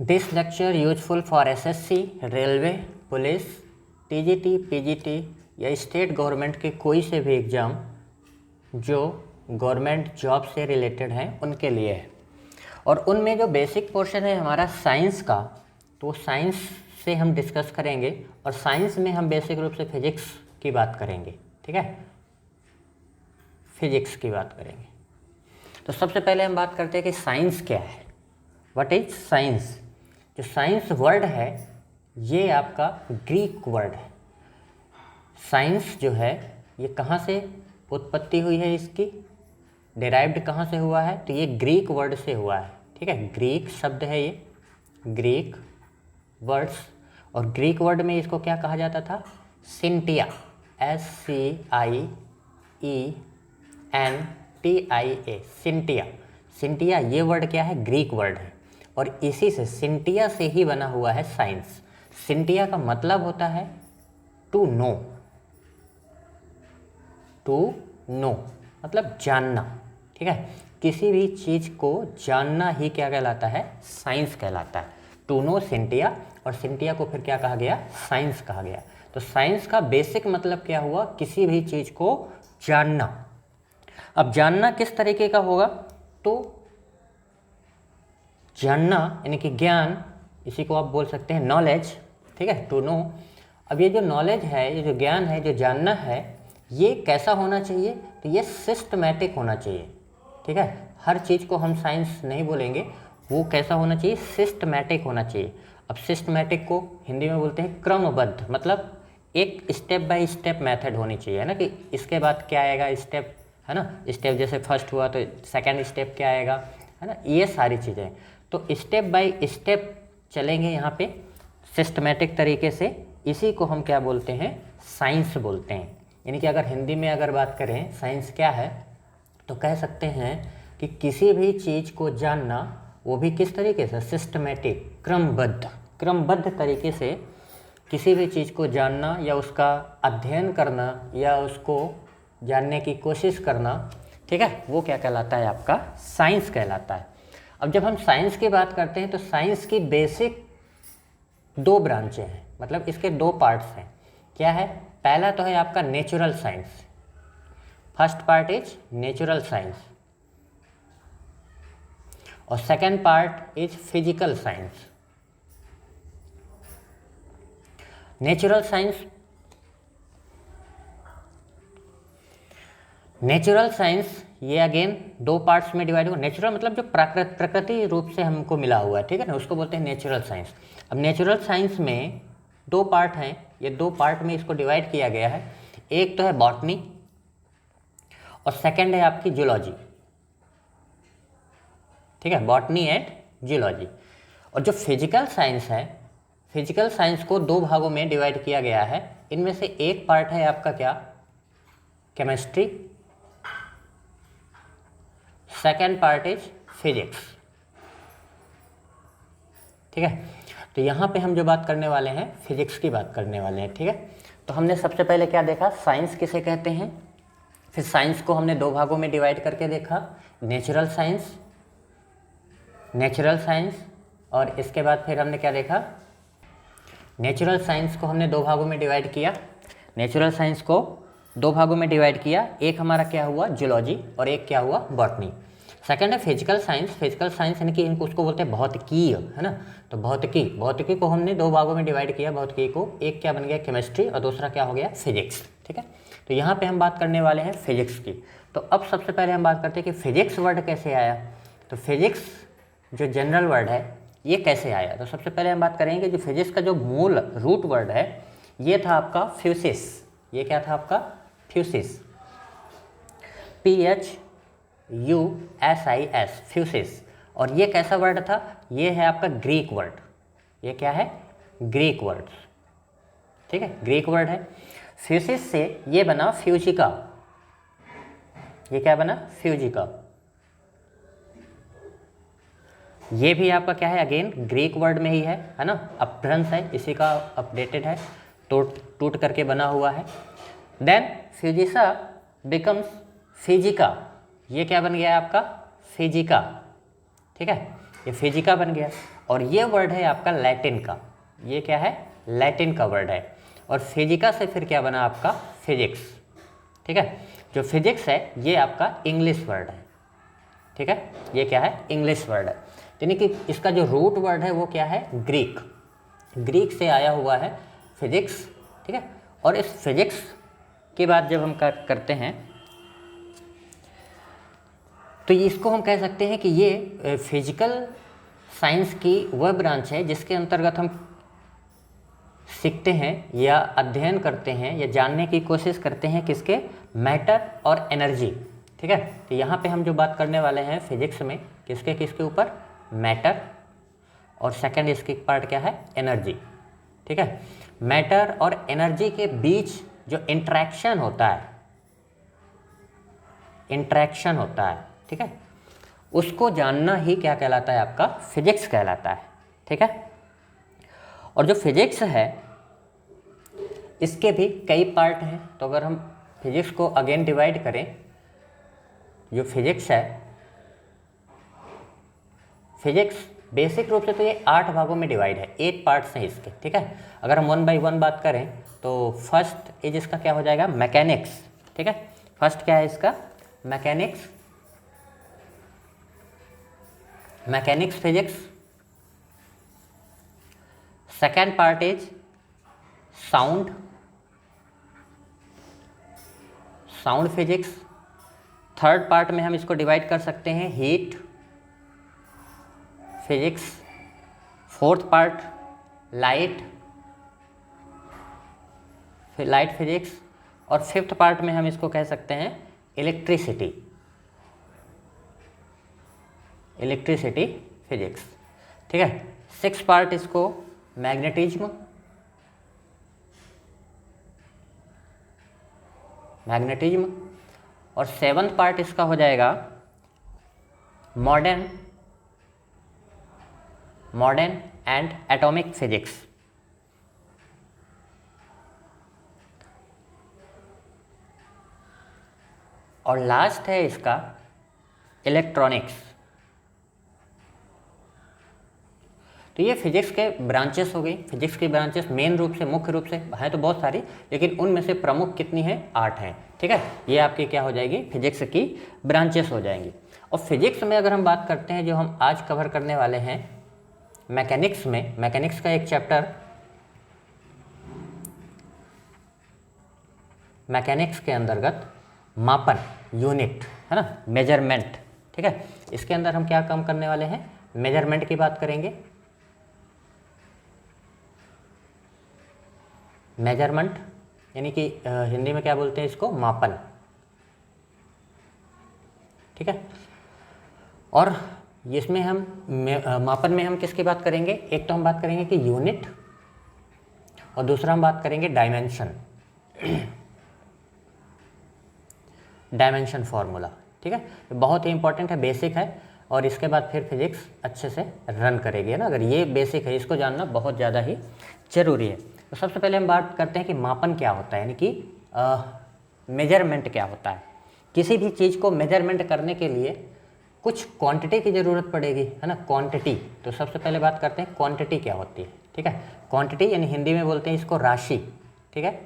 This lecture useful for SSC, railway, police, TGT, PGT या state government के कोई से भी एग्ज़ाम जो गवर्नमेंट जॉब से रिलेटेड हैं उनके लिए है। और उनमें जो बेसिक पोर्शन है हमारा साइंस का, तो साइंस से हम डिस्कस करेंगे और साइंस में हम बेसिक रूप से फिजिक्स की बात करेंगे। ठीक है, फिजिक्स की बात करेंगे। तो सबसे पहले हम बात करते हैं कि साइंस क्या है। What is science? जो साइंस वर्ड है ये आपका ग्रीक वर्ड है। साइंस जो है ये कहाँ से उत्पत्ति हुई है, इसकी डिराइव्ड कहाँ से हुआ है? तो ये ग्रीक वर्ड से हुआ है। ठीक है, ग्रीक शब्द है ये, ग्रीक वर्ड्स। और ग्रीक वर्ड में इसको क्या कहा जाता था? Cynthia, SCIENTIA, Cynthia. सिंटिया ये वर्ड क्या है? ग्रीक वर्ड है और इसी से सिंटिया से ही बना हुआ है साइंस। सिंटिया का मतलब होता है टू नो, टू नो मतलब जानना। ठीक है, किसी भी चीज़ को जानना ही क्या कहलाता है? साइंस कहलाता है। टू नो सिंटिया, और सिंटिया को फिर क्या कहा गया? साइंस कहा गया। तो साइंस का बेसिक मतलब क्या हुआ? किसी भी चीज़ को जानना। अब जानना किस तरीके का होगा? तो जानना यानी कि ज्ञान, इसी को आप बोल सकते हैं नॉलेज। ठीक है, टू नो। अब ये जो नॉलेज है, ये जो ज्ञान है, जो जानना है, ये कैसा होना चाहिए? तो ये सिस्टमैटिक होना चाहिए। ठीक है, हर चीज़ को हम साइंस नहीं बोलेंगे, वो कैसा होना चाहिए? सिस्टमैटिक होना चाहिए। अब सिस्टमैटिक को हिंदी में बोलते हैं क्रमबद्ध, मतलब एक स्टेप बाय स्टेप मेथड होनी चाहिए, है ना, कि इसके बाद क्या आएगा स्टेप, है ना, स्टेप जैसे फर्स्ट हुआ तो सेकंड स्टेप क्या आएगा, है ना, ये सारी चीज़ें। तो स्टेप बाय स्टेप चलेंगे यहाँ पे सिस्टमैटिक तरीके से। इसी को हम क्या बोलते हैं? साइंस बोलते हैं। यानी कि अगर हिंदी में अगर बात करें साइंस क्या है, तो कह सकते हैं कि किसी भी चीज़ को जानना, वो भी किस तरीके से? सिस्टमैटिक, क्रमबद्ध तरीके से किसी भी चीज़ को जानना या उसका अध्ययन करना या उसको जानने की कोशिश करना। ठीक है, वो क्या कहलाता है? आपका साइंस कहलाता है। अब जब हम साइंस की बात करते हैं तो साइंस की बेसिक दो ब्रांचें हैं, मतलब इसके दो पार्ट्स हैं। क्या है? पहला तो है आपका natural science. First part is natural science और second part is physical science. Natural science, natural science ये अगेन दो पार्ट्स में डिवाइड हुआ। नेचुरल मतलब जो प्रकृति रूप से हमको मिला हुआ है, ठीक है ना, उसको बोलते हैं नेचुरल साइंस। अब नेचुरल साइंस में दो पार्ट हैं, ये दो पार्ट में इसको डिवाइड किया गया है। एक तो है बॉटनी और सेकंड है आपकी जूलॉजी। ठीक है, बॉटनी एंड जूलॉजी। और जो फिजिकल साइंस है, फिजिकल साइंस को दो भागों में डिवाइड किया गया है। इनमें से एक पार्ट है आपका क्या? Chemistry. Second part is physics. ठीक है, तो यहाँ पे हम जो बात करने वाले हैं फिजिक्स की बात करने वाले हैं। ठीक है, तो हमने सबसे पहले क्या देखा? साइंस किसे कहते हैं। फिर साइंस को हमने दो भागों में डिवाइड करके देखा, नेचुरल साइंस, नेचुरल साइंस। और इसके बाद फिर हमने क्या देखा? नेचुरल साइंस को हमने दो भागों में डिवाइड किया। नेचुरल साइंस को दो भागों में डिवाइड किया, एक हमारा क्या हुआ? जूलॉजी, और एक क्या हुआ? बॉटनी। सेकंड है फिजिकल साइंस। फिजिकल साइंस यानी कि इनको उसको बोलते हैं भौतिकी, है ना। तो भौतिकी, भौतिकी को हमने दो भागों में डिवाइड किया। भौतिकी को एक क्या बन गया? केमिस्ट्री, और दूसरा क्या हो गया? फिजिक्स। ठीक है, तो यहाँ पे हम बात करने वाले हैं फिजिक्स की। तो अब सबसे पहले हम बात करते हैं कि फिजिक्स वर्ड कैसे आया। तो फिजिक्स जो जनरल वर्ड है ये कैसे आया? तो सबसे पहले हम बात करेंगे जो फिजिक्स का जो मूल रूट वर्ड है ये था आपका फ्यूसिस। ये क्या था आपका? फ्यूसिस, PHUSIS, फ्यूसिस। और ये कैसा वर्ड था? ये है आपका ग्रीक वर्ड। ये क्या है? Greek word. ठीक है, ग्रीक वर्ड है। फ्यूसिस से ये बना फ्यूजिका। ये क्या बना? फ्यूजिका। ये भी आपका क्या है? अगेन ग्रीक वर्ड में ही है ना, अपभ्रंश है, इसी का अपडेटेड है, टूट करके बना हुआ है। देन फ्यूजिसा बिकम्स फिजिका। ये क्या बन गया आपका? फिजिका। ठीक है, ये फिजिका बन गया। और ये वर्ड है आपका लैटिन का, ये क्या है, लैटिन का वर्ड है। और फिजिका से फिर क्या बना आपका, फिजिक्स। ठीक है, जो फिजिक्स है ये आपका इंग्लिश वर्ड है। ठीक है, ये क्या है, इंग्लिश वर्ड है। यानी कि इसका जो रूट वर्ड है वो क्या है, ग्रीक। ग्रीक से आया हुआ है फिजिक्स। ठीक है, और इस फिजिक्स की बात जब हम करते हैं तो इसको हम कह सकते हैं कि ये फिजिकल साइंस की वह ब्रांच है जिसके अंतर्गत हम सीखते हैं या अध्ययन करते हैं या जानने की कोशिश करते हैं किसके, मैटर और एनर्जी। ठीक है, तो यहाँ पे हम जो बात करने वाले हैं फिजिक्स में किसके किसके ऊपर, मैटर, और सेकंड इसकी पार्ट क्या है, एनर्जी। ठीक है, मैटर और एनर्जी के बीच जो इंटरेक्शन होता है, इंटरेक्शन होता है, ठीक है, उसको जानना ही क्या कहलाता है, आपका फिजिक्स कहलाता है। ठीक है, और जो फिजिक्स है इसके भी कई पार्ट हैं। तो अगर हम फिजिक्स को अगेन डिवाइड करें, जो फिजिक्स है, फिजिक्स बेसिक रूप से तो ये 8 भागों में डिवाइड है, 8 पार्ट्स हैं इसके। ठीक है, अगर हम 1 बाई 1 बात करें तो फर्स्ट इज इसका क्या हो जाएगा, मैकेनिक्स। ठीक है, फर्स्ट क्या है इसका, mechanics, mechanics physics. Second part is sound, sound physics. Third part में हम इसको डिवाइड कर सकते हैं heat physics. Fourth part light, फिर लाइट फिजिक्स। और फिफ्थ पार्ट में हम इसको कह सकते हैं इलेक्ट्रिसिटी, इलेक्ट्रिसिटी फिजिक्स। ठीक है, सिक्स पार्ट इसको मैग्नेटिज्म, मैग्नेटिज्म। और सेवन्थ पार्ट इसका हो जाएगा modern, modern and atomic physics. और लास्ट है इसका इलेक्ट्रॉनिक्स। तो ये फिजिक्स के ब्रांचेस हो गई। फिजिक्स की ब्रांचेस मेन रूप से, मुख्य रूप से हैं तो बहुत सारी, लेकिन उनमें से प्रमुख कितनी हैं, 8 हैं। ठीक है, ये आपकी क्या हो जाएगी, फिजिक्स की ब्रांचेस हो जाएंगी। और फिजिक्स में अगर हम बात करते हैं, जो हम आज कवर करने वाले हैं मैकेनिक्स में, मैकेनिक्स का एक चैप्टर मैकेनिक्स के अंतर्गत मापन, यूनिट है ना, मेजरमेंट। ठीक है, इसके अंदर हम क्या काम करने वाले हैं, मेजरमेंट की बात करेंगे। मेजरमेंट यानी कि हिंदी में क्या बोलते हैं इसको, मापन। ठीक है, और इसमें हम मापन में हम किसकी बात करेंगे, एक तो हम बात करेंगे कि यूनिट, और दूसरा हम बात करेंगे डायमेंशन, डायमेंशन फार्मूला। ठीक है, बहुत ही इंपॉर्टेंट है, बेसिक है, और इसके बाद फिर फिजिक्स अच्छे से रन करेगी, है ना। अगर ये बेसिक है, इसको जानना बहुत ज़्यादा ही ज़रूरी है। तो सबसे पहले हम बात करते हैं कि मापन क्या होता है, यानी कि मेजरमेंट क्या होता है। किसी भी चीज़ को मेजरमेंट करने के लिए कुछ क्वांटिटी की ज़रूरत पड़ेगी, है ना, क्वांटिटी। तो सबसे पहले बात करते हैं क्वांटिटी क्या होती है। ठीक है, क्वांटिटी यानी हिंदी में बोलते हैं इसको राशि। ठीक है,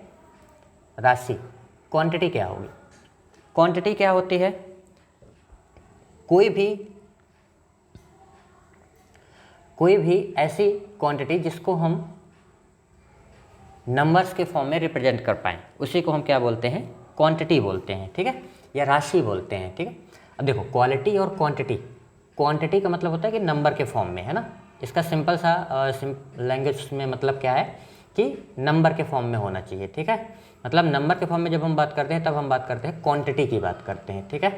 राशि, क्वांटिटी क्या होगी, क्वांटिटी क्या होती है, कोई भी ऐसी क्वांटिटी जिसको हम नंबर्स के फॉर्म में रिप्रेजेंट कर पाएँ, उसी को हम क्या बोलते हैं, क्वांटिटी बोलते हैं। ठीक है, या राशि बोलते हैं। ठीक है, अब देखो क्वालिटी और क्वांटिटी, क्वांटिटी का मतलब होता है कि नंबर के फॉर्म में, है ना। इसका सिंपल सा लैंग्वेज में मतलब क्या है कि नंबर के फॉर्म में होना चाहिए। ठीक है, मतलब नंबर के फॉर्म में जब हम बात करते हैं तब हम बात करते हैं क्वांटिटी की बात करते हैं। ठीक है,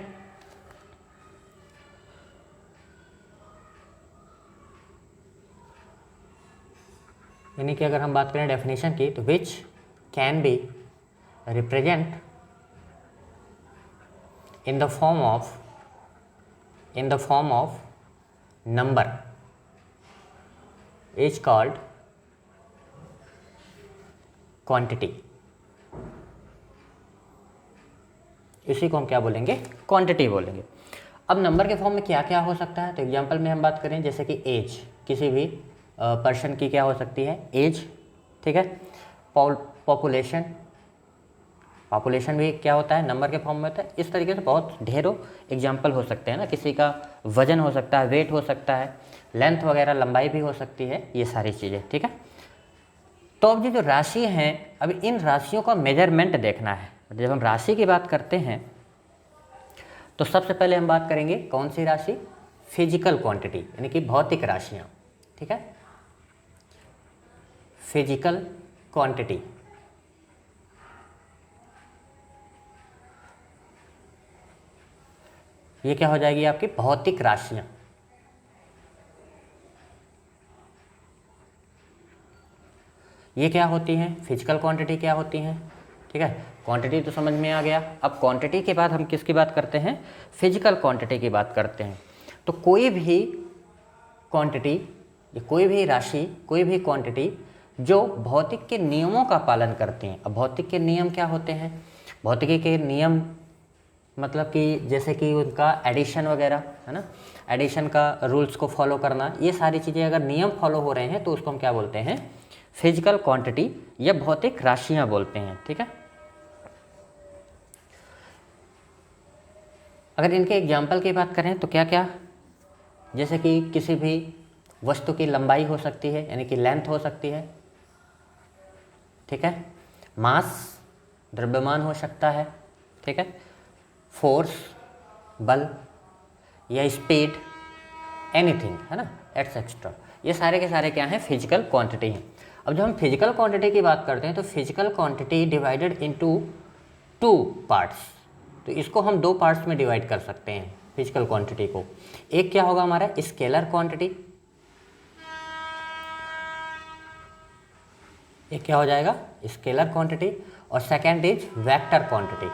यानी कि अगर हम बात करें डेफिनेशन की, तो which can be represent in the form of number is called quantity. इसी को हम क्या बोलेंगे, क्वांटिटी बोलेंगे। अब नंबर के फॉर्म में क्या क्या हो सकता है, तो एग्जांपल में हम बात करें जैसे कि एज, किसी भी पर्सन की क्या हो सकती है, एज, ठीक है। पॉपुलेशन, पॉपुलेशन भी क्या होता है, नंबर के फॉर्म में होता है। इस तरीके से बहुत ढेरों एग्जाम्पल हो सकते हैं ना, किसी का वजन हो सकता है, वेट हो सकता है, लेंथ वगैरह, लंबाई भी हो सकती है, ये सारी चीज़ें, ठीक है। तो अब ये जो राशि हैं, अब इन राशियों का मेजरमेंट देखना है। जब हम राशि की बात करते हैं तो सबसे पहले हम बात करेंगे कौन सी राशि, फिजिकल क्वांटिटी, यानी कि भौतिक राशियाँ, ठीक है। फिजिकल क्वांटिटी, ये क्या हो जाएगी आपकी भौतिक राशियाँ। ये क्या होती हैं, फिजिकल क्वांटिटी क्या होती हैं, ठीक है। क्वांटिटी तो समझ में आ गया। अब क्वांटिटी के बाद हम किसकी बात करते हैं, फिजिकल क्वांटिटी की बात करते हैं। तो कोई भी क्वांटिटी, कोई भी राशि, कोई भी क्वांटिटी जो भौतिक के नियमों का पालन करती हैं। अब भौतिक के नियम क्या होते हैं, भौतिकी के नियम मतलब कि जैसे कि उनका एडिशन वगैरह है ना, एडिशन का रूल्स को फॉलो करना, ये सारी चीज़ें अगर नियम फॉलो हो रहे हैं तो उसको हम क्या बोलते हैं, फिजिकल क्वांटिटी या भौतिक राशियां बोलते हैं, ठीक है। अगर इनके एग्जाम्पल की बात करें तो क्या क्या, जैसे कि किसी भी वस्तु की लंबाई हो सकती है, यानी कि लेंथ हो सकती है, ठीक है। मास, द्रव्यमान हो सकता है, ठीक है। फोर्स, बल, या स्पीड, एनीथिंग, है ना, एटसेट्रा, ये सारे के सारे क्या हैं, फिजिकल क्वांटिटी हैं। अब जब हम फिजिकल क्वांटिटी की बात करते हैं तो physical quantity divided into 2 parts, तो इसको हम 2 पार्ट्स में डिवाइड कर सकते हैं फिजिकल क्वांटिटी को। एक क्या होगा हमारा स्केलर क्वांटिटी, एक क्या हो जाएगा स्केलर क्वांटिटी, और सेकेंड इज वेक्टर क्वांटिटी।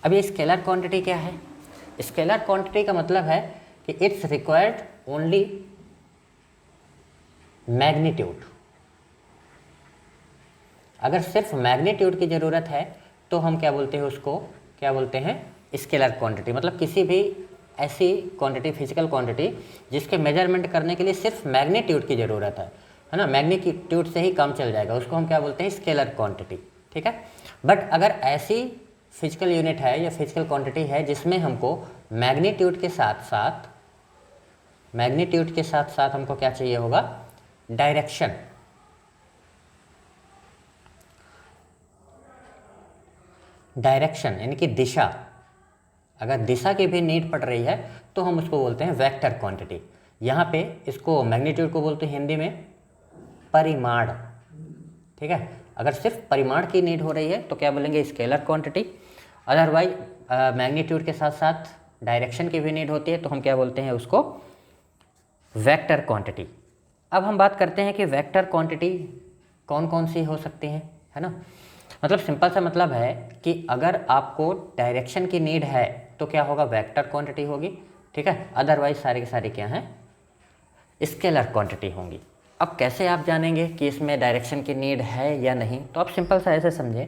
अब ये स्केलर क्वांटिटी क्या है, स्केलर क्वांटिटी का मतलब है कि इट्स रिक्वायर्ड ओनली मैग्नीट्यूड। अगर सिर्फ मैग्नीट्यूड की ज़रूरत है तो हम क्या बोलते हैं, उसको क्या बोलते हैं, स्केलर क्वांटिटी। मतलब किसी भी ऐसी क्वांटिटी, फिजिकल क्वांटिटी जिसके मेजरमेंट करने के लिए सिर्फ मैग्नीट्यूड की ज़रूरत है ना, मैग्नीट्यूड से ही काम चल जाएगा, उसको हम क्या बोलते हैं, स्केलर क्वांटिटी, ठीक है। बट अगर ऐसी फिजिकल यूनिट है या फिजिकल क्वांटिटी है जिसमें हमको मैग्नीट्यूड के साथ साथ हमको क्या चाहिए होगा, डायरेक्शन, यानी कि दिशा। अगर दिशा की भी नीड पड़ रही है तो हम उसको बोलते हैं वेक्टर क्वांटिटी। यहाँ पे इसको मैग्नीट्यूड को बोलते हैं हिंदी में परिमाण, ठीक है। अगर सिर्फ परिमाण की नीड हो रही है तो क्या बोलेंगे, स्केलर क्वांटिटी। अदरवाइज मैग्नीट्यूड के साथ साथ डायरेक्शन की भी नीड होती है तो हम क्या बोलते हैं उसको, वेक्टर क्वांटिटी। अब हम बात करते हैं कि वेक्टर क्वांटिटी कौन कौन सी हो सकती हैं, है ना। मतलब सिंपल सा मतलब है कि अगर आपको डायरेक्शन की नीड है तो क्या होगा, वेक्टर क्वांटिटी होगी, ठीक है। अदरवाइज सारे के सारे क्या हैं, स्केलर क्वांटिटी होंगी। अब कैसे आप जानेंगे कि इसमें डायरेक्शन की नीड है या नहीं, तो आप सिंपल सा ऐसे समझें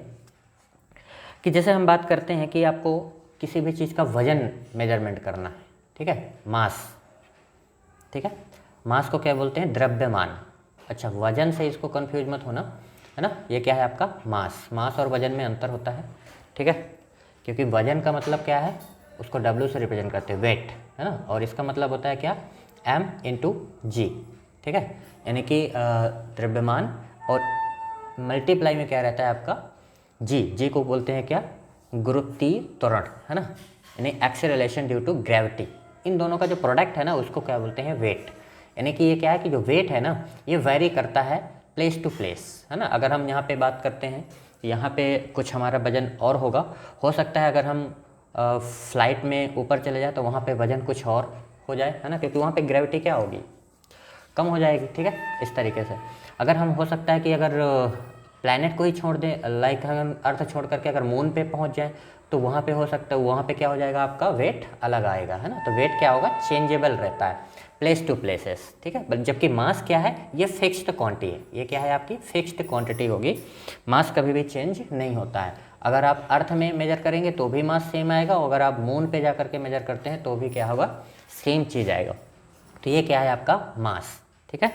कि जैसे हम बात करते हैं कि आपको किसी भी चीज़ का वजन मेजरमेंट करना है, ठीक है, मास, ठीक है। मास को क्या बोलते हैं, द्रव्यमान। अच्छा, वजन से इसको कंफ्यूज मत होना, है ना, ये क्या है आपका मास और वजन में अंतर होता है, ठीक है। क्योंकि वजन का मतलब क्या है, उसको W से रिप्रेजेंट करते हैं, वेट, है ना, और इसका मतलब होता है क्या, M × G, ठीक है। यानी कि द्रव्यमान और मल्टीप्लाई में क्या रहता है आपका, जी को बोलते हैं क्या, गुरुत्वीय त्वरण, है ना, यानी एक्सेलरेशन ड्यू टू ग्रेविटी। इन दोनों का जो प्रोडक्ट है ना उसको क्या बोलते हैं, वेट। यानी कि ये क्या है कि जो वेट है ना ये वेरी करता है प्लेस टू प्लेस, है ना। अगर हम यहाँ पे बात करते हैं यहाँ पे कुछ हमारा वजन और होगा, हो सकता है अगर हम फ्लाइट में ऊपर चले जाए तो वहाँ पे वजन कुछ और हो जाए, है ना, क्योंकि वहाँ पे ग्रेविटी क्या होगी, कम हो जाएगी, ठीक है। इस तरीके से अगर हम, हो सकता है कि अगर प्लैनेट को ही छोड़ दें, लाइक हम अर्थ छोड़ करके अगर मून पे पहुँच जाए तो वहाँ पे हो सकता है, वहाँ पे क्या हो जाएगा, आपका वेट अलग आएगा, है ना। तो वेट क्या होगा, चेंजेबल रहता है प्लेस टू प्लेसेस, ठीक है। जबकि मास क्या है, ये फिक्स्ड क्वांटिटी है, ये क्या है आपकी फिक्स्ड क्वांटिटी होगी, मास कभी भी चेंज नहीं होता है। अगर आप अर्थ में मेजर करेंगे तो भी मास सेम आएगा, और अगर आप मून पे जा करके मेजर करते हैं तो भी क्या होगा, सेम चीज़ आएगा। तो ये क्या है आपका मास, ठीक है।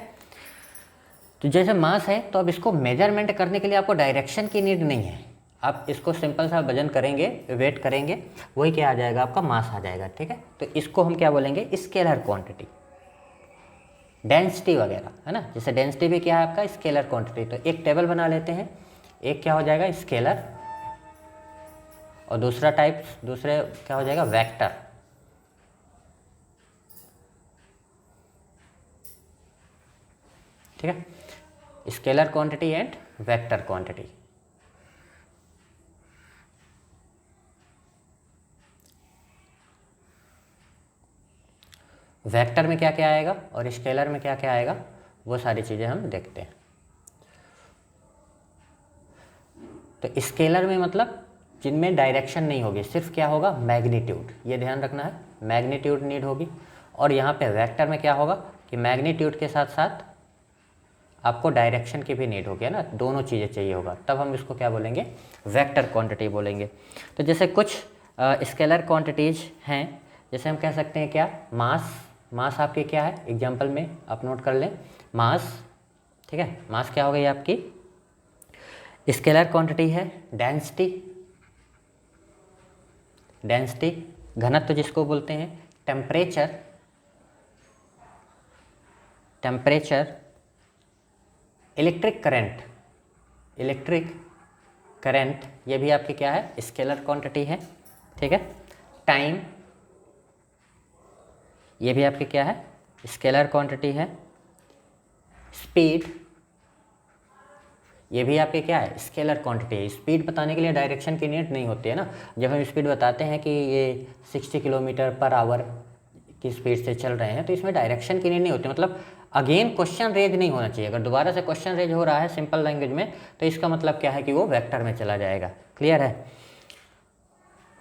तो जैसे मास है तो अब इसको मेजरमेंट करने के लिए आपको डायरेक्शन की नीड नहीं है, आप इसको सिंपल सा वजन करेंगे, वेट करेंगे, वही क्या आ जाएगा आपका मास आ जाएगा, ठीक है। तो इसको हम क्या बोलेंगे, स्केलर क्वांटिटी, डेंसिटी वगैरह, है ना। जैसे डेंसिटी भी क्या है आपका स्केलर क्वांटिटी। तो एक टेबल बना लेते हैं, एक क्या हो जाएगा स्केलर, और दूसरे क्या हो जाएगा वेक्टर, ठीक है। Scalar quantity and vector quantity. Vector में क्या क्या आएगा और स्केलर में क्या क्या आएगा, वो सारी चीज़ें हम देखते हैं। तो स्केलर में मतलब जिनमें डायरेक्शन नहीं होगी, सिर्फ क्या होगा मैग्नीट्यूड, ये ध्यान रखना है, मैग्नीट्यूड नीड होगी। और यहाँ पे वेक्टर में क्या होगा कि मैग्नीट्यूड के साथ साथ आपको डायरेक्शन की भी नीड होगी, है ना, दोनों चीज़ें चाहिए होगा, तब हम इसको क्या बोलेंगे, वेक्टर क्वांटिटी बोलेंगे। तो जैसे कुछ स्केलर क्वांटिटीज हैं, जैसे हम कह सकते हैं क्या, मास आपकी क्या है, एग्जांपल में आप नोट कर लें मास, ठीक है। मास क्या हो गई आपकी स्केलर क्वांटिटी है। डेंसिटी घनत्व जिसको बोलते हैं, टेम्परेचर, इलेक्ट्रिक करंट, ये भी आपकी क्या है स्केलर क्वांटिटी है, ठीक है। टाइम, ये भी आपकी क्या है स्केलर क्वांटिटी है। स्पीड, ये भी आपके क्या है स्केलर क्वांटिटी है। स्पीड बताने के लिए डायरेक्शन की नीड नहीं होती है ना, जब हम स्पीड बताते हैं कि ये 60 किलोमीटर पर आवर की स्पीड से चल रहे हैं, तो इसमें डायरेक्शन की नीड नहीं होती। मतलब अगेन क्वेश्चन रेज नहीं होना चाहिए, अगर दोबारा से क्वेश्चन रेज हो रहा है सिंपल लैंग्वेज में, तो इसका मतलब क्या है कि वो वेक्टर में चला जाएगा। क्लियर है।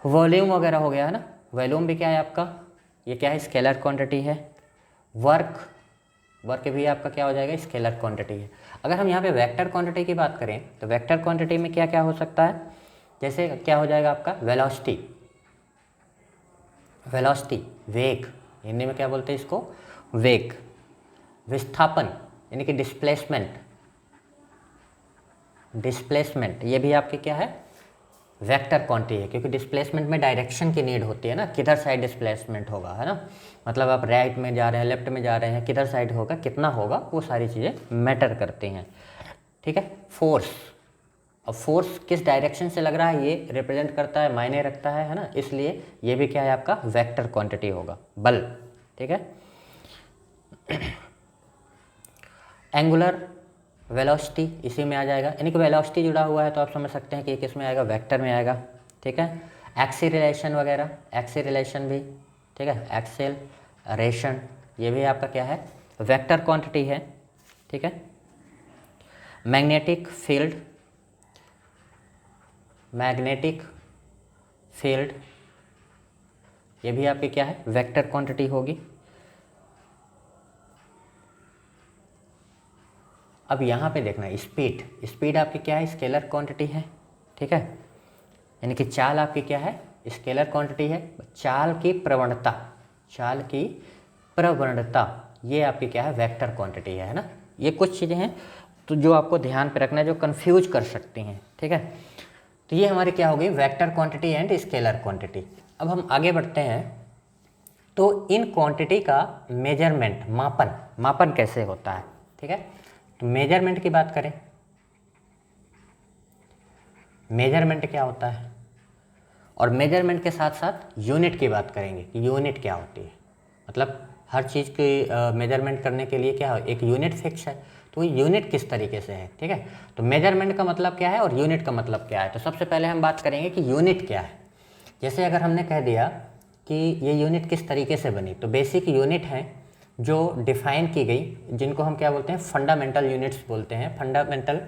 वॉल्यूम वगैरह हो गया है ना, वॉल्यूम भी क्या है आपका, ये क्या है स्केलर क्वांटिटी है। वर्क भी आपका क्या हो जाएगा स्केलर क्वांटिटी है। अगर हम यहाँ पे वेक्टर क्वांटिटी की बात करें तो वेक्टर क्वांटिटी में क्या क्या हो सकता है, जैसे क्या हो जाएगा आपका वेलोसिटी, वेग, हिंदी में क्या बोलते हैं इसको वेग। विस्थापन यानी कि डिस्प्लेसमेंट, ये भी आपकी क्या है वेक्टर क्वांटिटी है, क्योंकि डिस्प्लेसमेंट में डायरेक्शन की नीड होती है ना, किधर साइड डिस्प्लेसमेंट होगा, है ना, मतलब आप राइट में जा रहे हैं, लेफ्ट में जा रहे हैं, किधर साइड होगा, कितना होगा, वो सारी चीज़ें मैटर करती हैं, ठीक है। फोर्स, अब फोर्स किस डायरेक्शन से लग रहा है ये रिप्रेजेंट करता है, मायने रखता है ना, इसलिए ये भी क्या है आपका वेक्टर क्वांटिटी होगा। बल, ठीक है। एंगुलर वेलोसिटी इसी में आ जाएगा, यानी कि वेलोसिटी जुड़ा हुआ है तो आप समझ सकते हैं कि किस में आएगा वेक्टर में आएगा, ठीक है। एक्सीलरेशन वगैरह, एक्सीलरेशन भी, ठीक है, एक्सेलरेशन ये भी आपका क्या है वेक्टर क्वांटिटी है, ठीक है। मैग्नेटिक फील्ड ये भी आपकी क्या है वेक्टर क्वांटिटी होगी। अब यहाँ पे देखना स्पीड आपकी क्या है स्केलर क्वांटिटी है, ठीक है, यानी कि चाल आपकी क्या है स्केलर क्वांटिटी है। चाल की प्रवणता ये आपकी क्या है वेक्टर क्वांटिटी है ना। ये कुछ चीज़ें हैं तो जो आपको ध्यान पे रखना है, जो कंफ्यूज कर सकती हैं, ठीक है। तो ये हमारी क्या हो गई vector quantity and scalar quantity. अब हम आगे बढ़ते हैं, तो इन क्वांटिटी का मेजरमेंट, मापन कैसे होता है, ठीक है। तो मेजरमेंट की बात करें, मेजरमेंट क्या होता है, और मेजरमेंट के साथ साथ यूनिट की बात करेंगे कि यूनिट क्या होती है। मतलब हर चीज़ की मेजरमेंट करने के लिए क्या है एक यूनिट फिक्स है, तो यूनिट किस तरीके से है, ठीक है। तो मेजरमेंट का मतलब क्या है और यूनिट का मतलब क्या है। तो सबसे पहले हम बात करेंगे कि यूनिट क्या है। जैसे अगर हमने कह दिया कि ये यूनिट किस तरीके से बनी, तो बेसिक यूनिट है जो डिफाइन की गई, जिनको हम क्या बोलते हैं फंडामेंटल यूनिट्स बोलते हैं, फंडामेंटल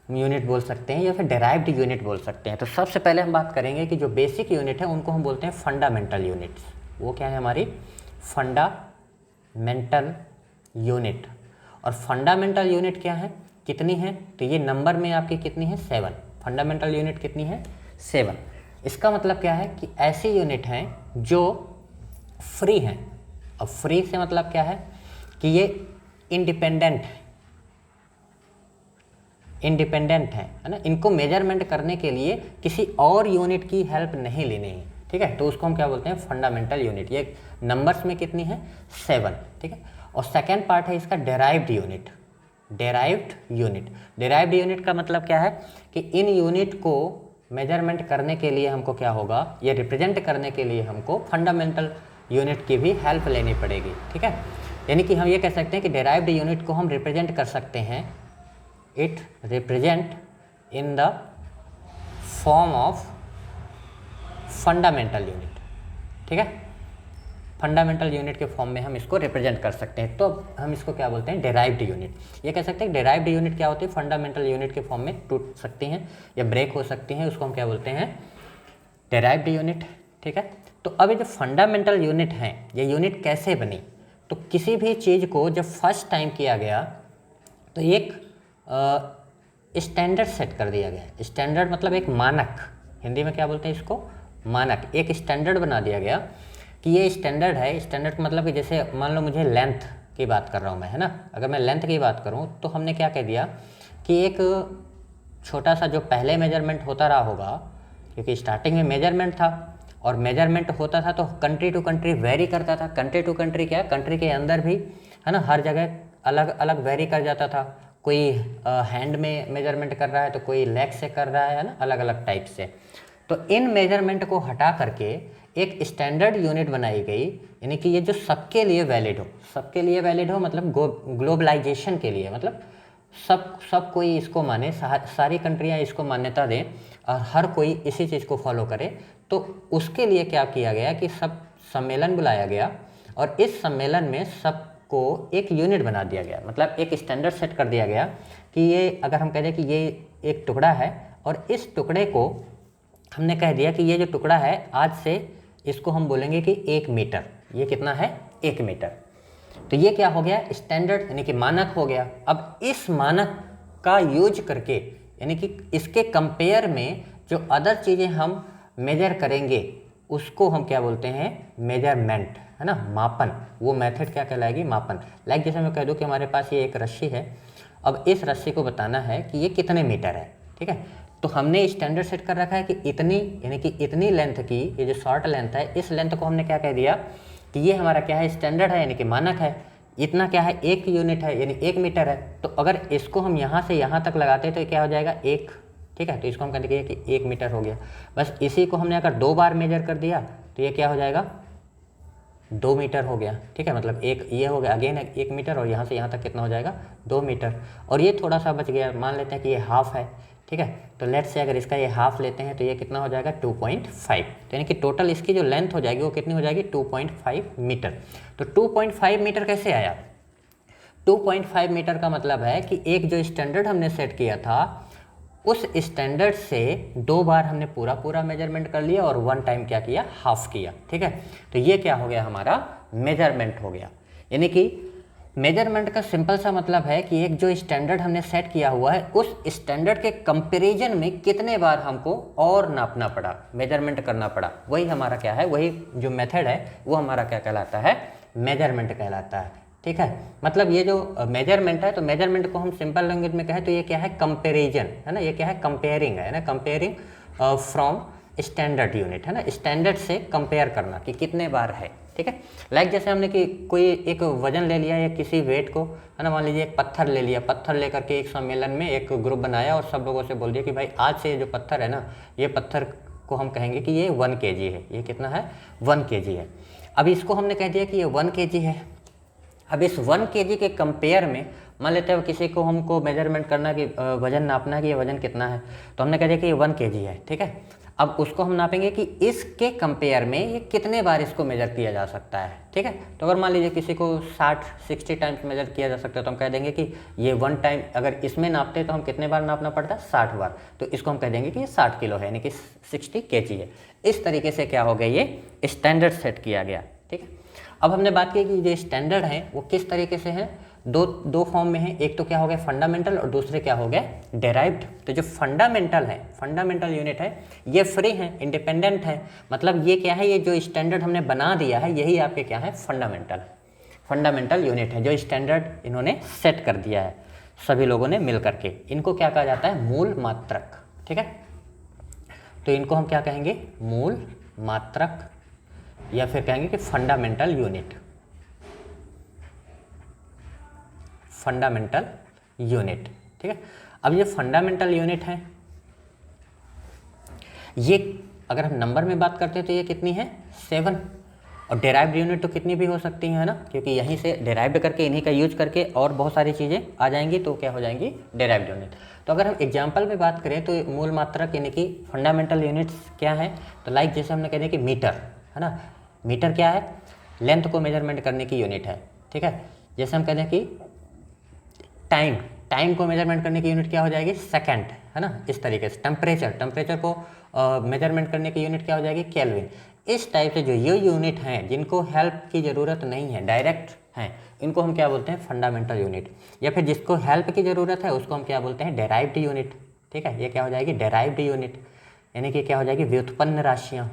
यूनिट बोल सकते हैं या फिर डेराइव्ड यूनिट बोल सकते हैं। तो सबसे पहले हम बात करेंगे कि जो बेसिक यूनिट है उनको हम बोलते हैं फंडामेंटल यूनिट्स। वो क्या है हमारी फंडामेंटल यूनिट। और फंडामेंटल यूनिट क्या है कितनी है, तो ये नंबर में आपकी कितनी है 7। फंडामेंटल यूनिट कितनी है 7। इसका मतलब क्या है कि ऐसी यूनिट हैं जो फ्री हैं। अब फ्री से मतलब क्या है कि ये इंडिपेंडेंट है ना, इनको मेजरमेंट करने के लिए किसी और यूनिट की हेल्प नहीं लेनी है, ठीक है। तो उसको हम क्या बोलते हैं, फंडामेंटल यूनिट। ये नंबर्स में कितनी है, 7, ठीक है। और सेकेंड पार्ट है इसका डेराइव्ड यूनिट। डेराइव्ड यूनिट का मतलब क्या है कि इन यूनिट को मेजरमेंट करने के लिए हमको क्या होगा, ये रिप्रेजेंट करने के लिए हमको फंडामेंटल यूनिट की भी हेल्प लेनी पड़ेगी, ठीक है। यानी कि हम ये कह सकते हैं कि डेराइव्ड यूनिट को हम रिप्रेजेंट कर सकते हैं, it represent in the form of fundamental unit, ठीक है। फंडामेंटल यूनिट के फॉर्म में हम इसको रिप्रेजेंट कर सकते हैं। तो हम इसको क्या बोलते हैं, डेराइव्ड यूनिट। ये कह सकते हैं डेराइव्ड यूनिट क्या होती है, फंडामेंटल यूनिट के फॉर्म में टूट सकती हैं या ब्रेक हो सकती हैं, उसको हम क्या बोलते हैं, डेराइव्ड यूनिट, ठीक है। तो अब ये जो फंडामेंटल यूनिट हैं, ये यूनिट कैसे बनी, तो किसी भी चीज़ को जब फर्स्ट टाइम किया गया तो एक स्टैंडर्ड सेट कर दिया गया। स्टैंडर्ड मतलब एक मानक, हिंदी में क्या बोलते हैं इसको, मानक। एक स्टैंडर्ड बना दिया गया कि ये स्टैंडर्ड है। स्टैंडर्ड मतलब कि जैसे मान लो मुझे लेंथ की बात कर रहा हूँ मैं, है ना, अगर मैं लेंथ की बात करूँ तो हमने क्या कह दिया कि एक छोटा सा जो पहले मेजरमेंट होता रहा होगा, क्योंकि स्टार्टिंग में मेजरमेंट था और मेजरमेंट होता था तो कंट्री टू कंट्री वेरी करता था। कंट्री टू कंट्री क्या, कंट्री के अंदर भी, है ना, हर जगह अलग अलग वेरी कर जाता था। कोई हैंड में मेजरमेंट कर रहा है तो कोई लेग से कर रहा है ना, अलग अलग टाइप से। तो इन मेजरमेंट को हटा करके एक स्टैंडर्ड यूनिट बनाई गई, यानी कि ये जो सबके लिए वैलिड हो मतलब ग्लोबलाइजेशन के लिए, मतलब सब कोई इसको माने, सारी कंट्रियां इसको मान्यता दें और हर कोई इसी चीज़ को फॉलो करे। तो उसके लिए क्या किया गया कि सब सम्मेलन बुलाया गया और इस सम्मेलन में सबको एक यूनिट बना दिया गया, मतलब एक स्टैंडर्ड सेट कर दिया गया कि ये, अगर हम कह दें कि ये एक टुकड़ा है और इस टुकड़े को हमने कह दिया कि ये जो टुकड़ा है आज से इसको हम बोलेंगे कि 1 मीटर। ये कितना है, 1 मीटर। तो ये क्या हो गया, स्टैंडर्ड, यानी कि मानक हो गया। अब इस मानक का यूज करके, यानी कि इसके कंपेयर में जो अदर चीज़ें हम मेजर करेंगे उसको हम क्या बोलते हैं, मेजरमेंट, है ना, मापन। वो मेथड क्या कहलाएगी, मापन। लाइक जैसे मैं कह दूँ कि हमारे पास ये एक रस्सी है, अब इस रस्सी को बताना है कि ये कितने मीटर है, ठीक है। तो हमने स्टैंडर्ड सेट कर रखा है कि इतनी, यानी कि इतनी लेंथ की, ये जो शॉर्ट लेंथ है, इस लेंथ को हमने क्या कह दिया कि ये हमारा क्या है, स्टैंडर्ड है, यानी कि मानक है। इतना क्या है, 1 यूनिट है, यानी 1 मीटर है। तो अगर इसको हम यहाँ से यहाँ तक लगाते हैं तो क्या हो जाएगा, 1, ठीक है। तो इसको हम कह देंगे कि 1 मीटर हो गया। बस इसी को हमने अगर 2 बार मेजर कर दिया तो ये क्या हो जाएगा, 2 मीटर हो गया, ठीक है। मतलब एक ये हो गया अगेन 1 मीटर और यहाँ से यहाँ तक कितना हो जाएगा, 2 मीटर। और ये थोड़ा सा बच गया, मान लेते हैं कि ये हाफ है, ठीक है। तो लेट्स से अगर इसका ये हाफ लेते हैं तो ये कितना हो जाएगा, 2.5। तो यानी कि टोटल इसकी जो लेंथ हो जाएगी वो कितनी हो जाएगी, 2.5 मीटर। तो 2.5 मीटर कैसे आया, 2.5 मीटर का मतलब है कि एक जो स्टैंडर्ड हमने सेट किया था उस स्टैंडर्ड से 2 बार हमने पूरा मेजरमेंट कर लिया और 1 टाइम क्या किया, हाफ किया, ठीक है। तो ये क्या हो गया, हमारा मेजरमेंट हो गया। यानी कि मेजरमेंट का सिंपल सा मतलब है कि एक जो स्टैंडर्ड हमने सेट किया हुआ है उस स्टैंडर्ड के कंपैरिजन में कितने बार हमको और नापना पड़ा, मेजरमेंट करना पड़ा, वही हमारा क्या है, वही जो मेथड है वो हमारा क्या कहलाता है, मेजरमेंट कहलाता है, ठीक है। मतलब ये जो मेजरमेंट है, तो मेजरमेंट को हम सिंपल लैंग्वेज में कहें तो ये क्या है, कंपेरिजन, है ना, ये क्या है, कंपेयरिंग है ना, कंपेयरिंग फ्रॉम स्टैंडर्ड यूनिट, है ना, स्टैंडर्ड से कंपेयर करना कि कितने बार है, ठीक है। लाइक जैसे हमने कि कोई एक वजन ले लिया या किसी वेट को, है ना, मान लीजिए एक पत्थर ले लिया, पत्थर लेकर के एक सम्मेलन में एक ग्रुप बनाया और सब लोगों से बोल दिया कि भाई आज से ये जो पत्थर है ना, ये पत्थर को हम कहेंगे कि ये 1 kg है। ये कितना है, 1 kg है। अब इसको हमने कह दिया कि ये 1 kg है। अब इस 1 kg के कंपेयर में मान लेते हैं किसी को हमको मेजरमेंट करना कि वजन नापना है कि ये वजन कितना है, तो हमने कह दिया कि ये 1 kg है, ठीक है। अब उसको हम नापेंगे कि इसके कंपेयर में ये कितने बार इसको मेजर किया जा सकता है, ठीक है। तो अगर मान लीजिए किसी को 60 टाइम्स मेजर किया जा सकता है तो हम कह देंगे कि ये 1 टाइम अगर इसमें नापते तो हम कितने बार नापना पड़ता है, 60 बार। तो इसको हम कह देंगे कि ये 60 किलो है, यानी कि 60 kg है। इस तरीके से क्या हो गया, ये स्टैंडर्ड सेट किया गया, ठीक है। अब हमने बात की कि जो स्टैंडर्ड है वो किस तरीके से है, दो दो फॉर्म में है, एक तो क्या हो गया फंडामेंटल और दूसरे क्या हो गया डेराइव्ड। तो जो फंडामेंटल है, फंडामेंटल यूनिट है, ये फ्री है, इंडिपेंडेंट है, मतलब ये क्या है, ये जो स्टैंडर्ड हमने बना दिया है यही आपके क्या है फंडामेंटल यूनिट है, जो स्टैंडर्ड इन्होंने सेट कर दिया है सभी लोगों ने मिल करके। इनको क्या कहा जाता है, मूल मात्रक। ठीक है, तो इनको हम क्या कहेंगे, मूल मात्रक, या फिर कहेंगे कि फंडामेंटल यूनिट, फंडामेंटल यूनिट। ठीक है, अब ये फंडामेंटल यूनिट है, ये अगर हम नंबर में बात करते हैं तो ये कितनी है 7, और डेराइव्ड यूनिट तो कितनी भी हो सकती है ना, क्योंकि यहीं से डेराइव्ड करके इन्हीं का यूज करके और बहुत सारी चीज़ें आ जाएंगी तो क्या हो जाएंगी डेराइव्ड यूनिट। तो अगर हम एग्जांपल में बात करें तो मूल मात्रक यानी कि फंडामेंटल यूनिट्स क्या है, तो लाइक जैसे हमने कह दिया कि मीटर है ना, मीटर क्या है, लेंथ को मेजरमेंट करने की यूनिट है। ठीक है, जैसे हम कहते हैं कि टाइम को मेजरमेंट करने की यूनिट क्या हो जाएगी सेकंड, है ना, इस तरीके से। टेम्परेचर को मेजरमेंट करने की यूनिट क्या हो जाएगी केल्विन। इस टाइप से जो ये यूनिट हैं जिनको हेल्प की ज़रूरत नहीं है, डायरेक्ट हैं, इनको हम क्या बोलते हैं फंडामेंटल यूनिट। या फिर जिसको हेल्प की ज़रूरत है उसको हम क्या बोलते हैं डेराइव्ड यूनिट। ठीक है, ये क्या हो जाएगी डेराइव्ड यूनिट, यानी कि क्या हो जाएगी व्युत्पन्न राशियाँ,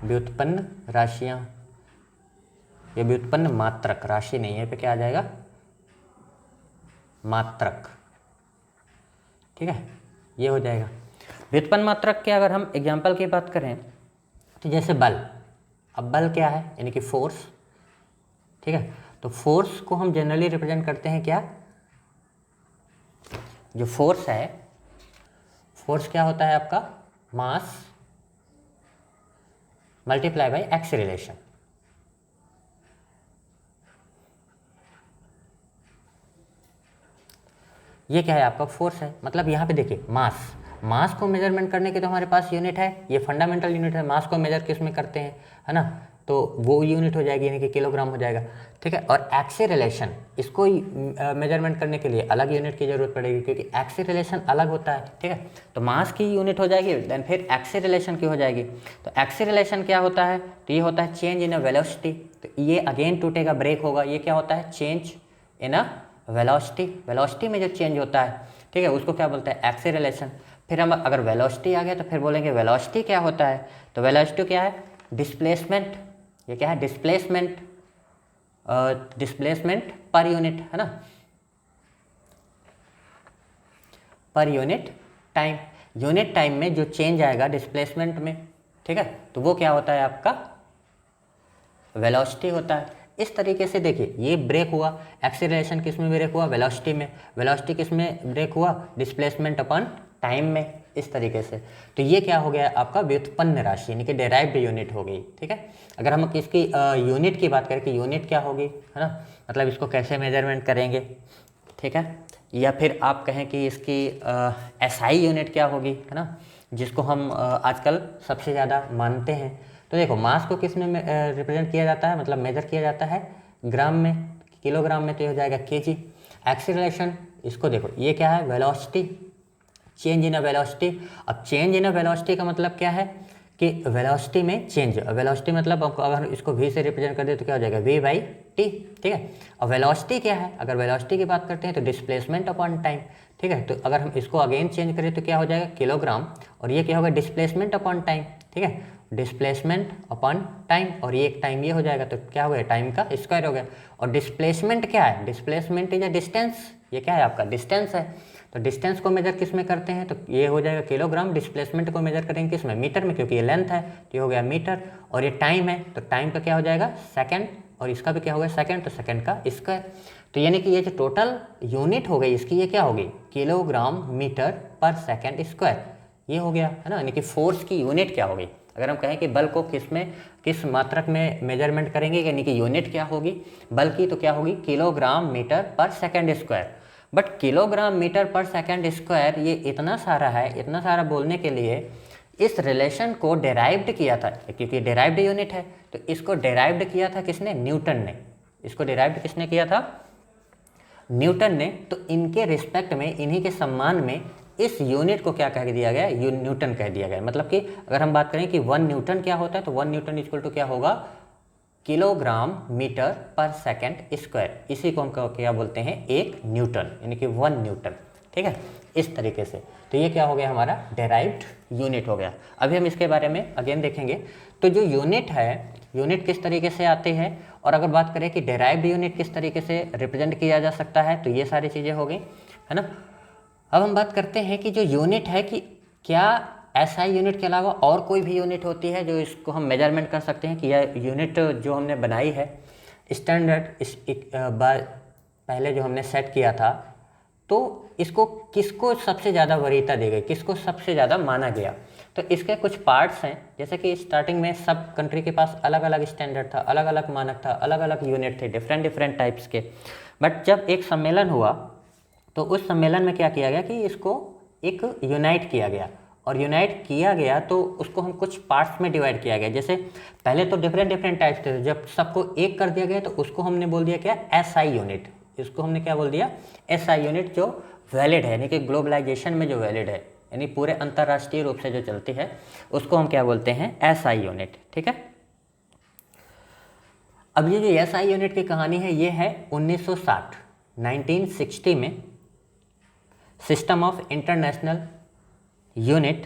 व्युत्पन्न राशियाँ, ये व्युत्पन्न मात्रक, राशि नहीं है, पे क्या आ जाएगा मात्रक। ठीक है, ये हो जाएगा व्युत्पन्न मात्रक के। अगर हम एग्जाम्पल की बात करें तो जैसे बल, अब बल क्या है यानी कि फोर्स। ठीक है, तो फोर्स को हम जनरली रिप्रेजेंट करते हैं क्या, जो फोर्स है, फोर्स क्या होता है आपका मास मल्टीप्लाई बाय एक्सीलरेशन। ये क्या है आपका फोर्स है, मतलब यहाँ पे देखिए मास को मेजरमेंट करने की तो हमारे पास यूनिट है, ये फंडामेंटल यूनिट है। मास को मेजर किस में करते हैं, है ना, तो वो यूनिट हो जाएगी यानी कि किलोग्राम हो जाएगा। ठीक है, और एक्सीलरेशन, इसको मेजरमेंट करने के लिए अलग यूनिट की जरूरत पड़ेगी क्योंकि एक्सीलरेशन अलग होता है। ठीक है, तो मास की यूनिट हो जाएगी, देन फिर एक्सीलरेशन की हो जाएगी। तो एक्सीलरेशन क्या होता है, तो ये होता है चेंज इन अ वेलोसिटी। तो ये अगेन टूटेगा, ब्रेक होगा, ये क्या होता है चेंज इन अ वेलोसिटी में जो चेंज होता है, ठीक है, उसको क्या बोलते हैं एक्सीलरेशन। फिर हम अगर वेलोसिटी आ गया तो फिर बोलेंगे वेलोसिटी क्या होता है, तो वेलोसिटी क्या है डिस्प्लेसमेंट, ये क्या है डिस्प्लेसमेंट पर यूनिट, है ना, पर यूनिट टाइम में जो चेंज आएगा डिस्प्लेसमेंट में। ठीक है, तो वो क्या होता है आपका वेलोसिटी होता है। इस तरीके से देखिए ये ब्रेक हुआ, एक्सीलरेशन किस में ब्रेक हुआ वेलोसिटी में, वेलोसिटी किस में ब्रेक हुआ डिस्प्लेसमेंट अपन टाइम में, इस तरीके से। तो ये क्या हो गया आपका व्युत्पन्न राशि यानी कि डेराइव्ड यूनिट हो गई। ठीक है, अगर हम इसकी यूनिट की बात करें कि यूनिट क्या होगी, है ना, मतलब इसको कैसे मेजरमेंट करेंगे। ठीक है, या फिर आप कहें कि इसकी एसआई यूनिट क्या होगी, है ना, जिसको हम आजकल सबसे ज़्यादा मानते हैं। तो देखो मास को किस में रिप्रेजेंट किया जाता है, मतलब मेजर किया जाता है ग्राम में, किलोग्राम में, तो ये हो जाएगा केजी। एक्सीलरेशन, इसको देखो ये क्या है velocity, change in a velocity. अब चेंज इन अ वेलोसिटी का मतलब क्या है कि वेलोसिटी में चेंज, वेलोसिटी मतलब अगर इसको v से रिप्रेजेंट कर दे तो क्या हो जाएगा v/t। ठीक है, और वेलोसिटी क्या है, अगर वेलोसिटी की बात करते हैं तो डिस्प्लेसमेंट अपॉन टाइम। ठीक है, तो अगर हम इसको अगेन चेंज करें तो क्या हो जाएगा किलोग्राम, और ये क्या होगा डिस्प्लेसमेंट अपॉन टाइम। ठीक है, डिस्प्लेसमेंट अपॉन टाइम, और ये एक टाइम ये हो जाएगा तो क्या हो गया टाइम का स्क्वायर हो गया। और डिस्प्लेसमेंट क्या है, डिस्प्लेसमेंट इज अ डिस्टेंस, ये क्या है आपका डिस्टेंस है। तो डिस्टेंस को मेजर किस में करते हैं, तो ये हो जाएगा किलोग्राम। डिस्प्लेसमेंट को मेजर करेंगे किस में, मीटर में, क्योंकि ये लेंथ है तो ये हो गया मीटर। और ये टाइम है तो टाइम का क्या हो जाएगा सेकंड, और इसका भी क्या होगा सेकंड, तो सेकंड का स्क्वायर। तो यानी कि ये जो टोटल यूनिट हो गई इसकी, ये क्या होगी kilogram metre per second square, ये हो गया, है ना। यानी कि फोर्स की यूनिट क्या होगी, अगर हम कहें कि बल को किस मात्रक में मेजरमेंट करेंगे, यानी कि यूनिट क्या होगी बल की, तो क्या होगी kilogram metre per second square. But kilogram metre per second square ये इतना सारा है, इतना सारा बोलने के लिए इस रिलेशन को डेराइव्ड किया था, क्योंकि डेराइव्ड यूनिट है तो इसको डेराइव्ड किया था किसने, न्यूटन ने। इसको डेराइव्ड किसने किया था, न्यूटन ने। तो इनके रिस्पेक्ट में, इन्हीं के सम्मान में इस यूनिट को क्या कह दिया गया, न्यूटन कह दिया गया। मतलब कि अगर हम बात करें कि 1 न्यूटन क्या होता है, तो 1 न्यूटन इक्वल टू क्या होगा kilogram metre per second square, इसी को हम क्या बोलते हैं, 1 न्यूटन, यानी कि 1 न्यूटन। ठीक है, इस तरीके से। तो ये क्या हो गया, हमारा डेराइव्ड यूनिट हो गया। अभी हम इसके बारे में अगेन देखेंगे। तो जो यूनिट है, यूनिट किस तरीके से आते हैं, और अगर बात करें कि डेराइव्ड यूनिट किस तरीके से रिप्रेजेंट किया जा सकता है, तो ये सारी चीज़ें हो गई, है ना। अब हम बात करते हैं कि जो यूनिट है, कि क्या एसआई यूनिट के अलावा और कोई भी यूनिट होती है जो इसको हम मेजरमेंट कर सकते हैं, कि यह यूनिट जो हमने बनाई है स्टैंडर्ड पहले जो हमने सेट किया था, तो इसको किसको सबसे ज़्यादा वरीयता दी गई, किसको सबसे ज़्यादा माना गया। तो इसके कुछ पार्ट्स हैं, जैसे कि स्टार्टिंग में सब कंट्री के पास अलग अलग स्टैंडर्ड था, अलग अलग मानक था, अलग अलग यूनिट थे, डिफरेंट टाइप्स के। बट जब एक सम्मेलन हुआ, तो उस सम्मेलन में क्या किया गया कि इसको एक यूनाइट किया गया, और यूनाइट किया गया तो उसको हम कुछ पार्ट्स में डिवाइड किया गया। जैसे पहले तो डिफरेंट टाइप्स थे, जब सबको एक कर दिया गया तो उसको हमने बोल दिया क्या, एसआई यूनिट। इसको हमने क्या बोल दिया, एसआई यूनिट, जो वैलिड है, यानी कि ग्लोबलाइजेशन में जो वैलिड है, यानी पूरे अंतर्राष्ट्रीय रूप से जो चलती है, उसको हम क्या बोलते हैं, एसआई यूनिट। ठीक है, अब ये जो एसआई यूनिट की कहानी है, ये है 1960 में सिस्टम ऑफ इंटरनेशनल यूनिट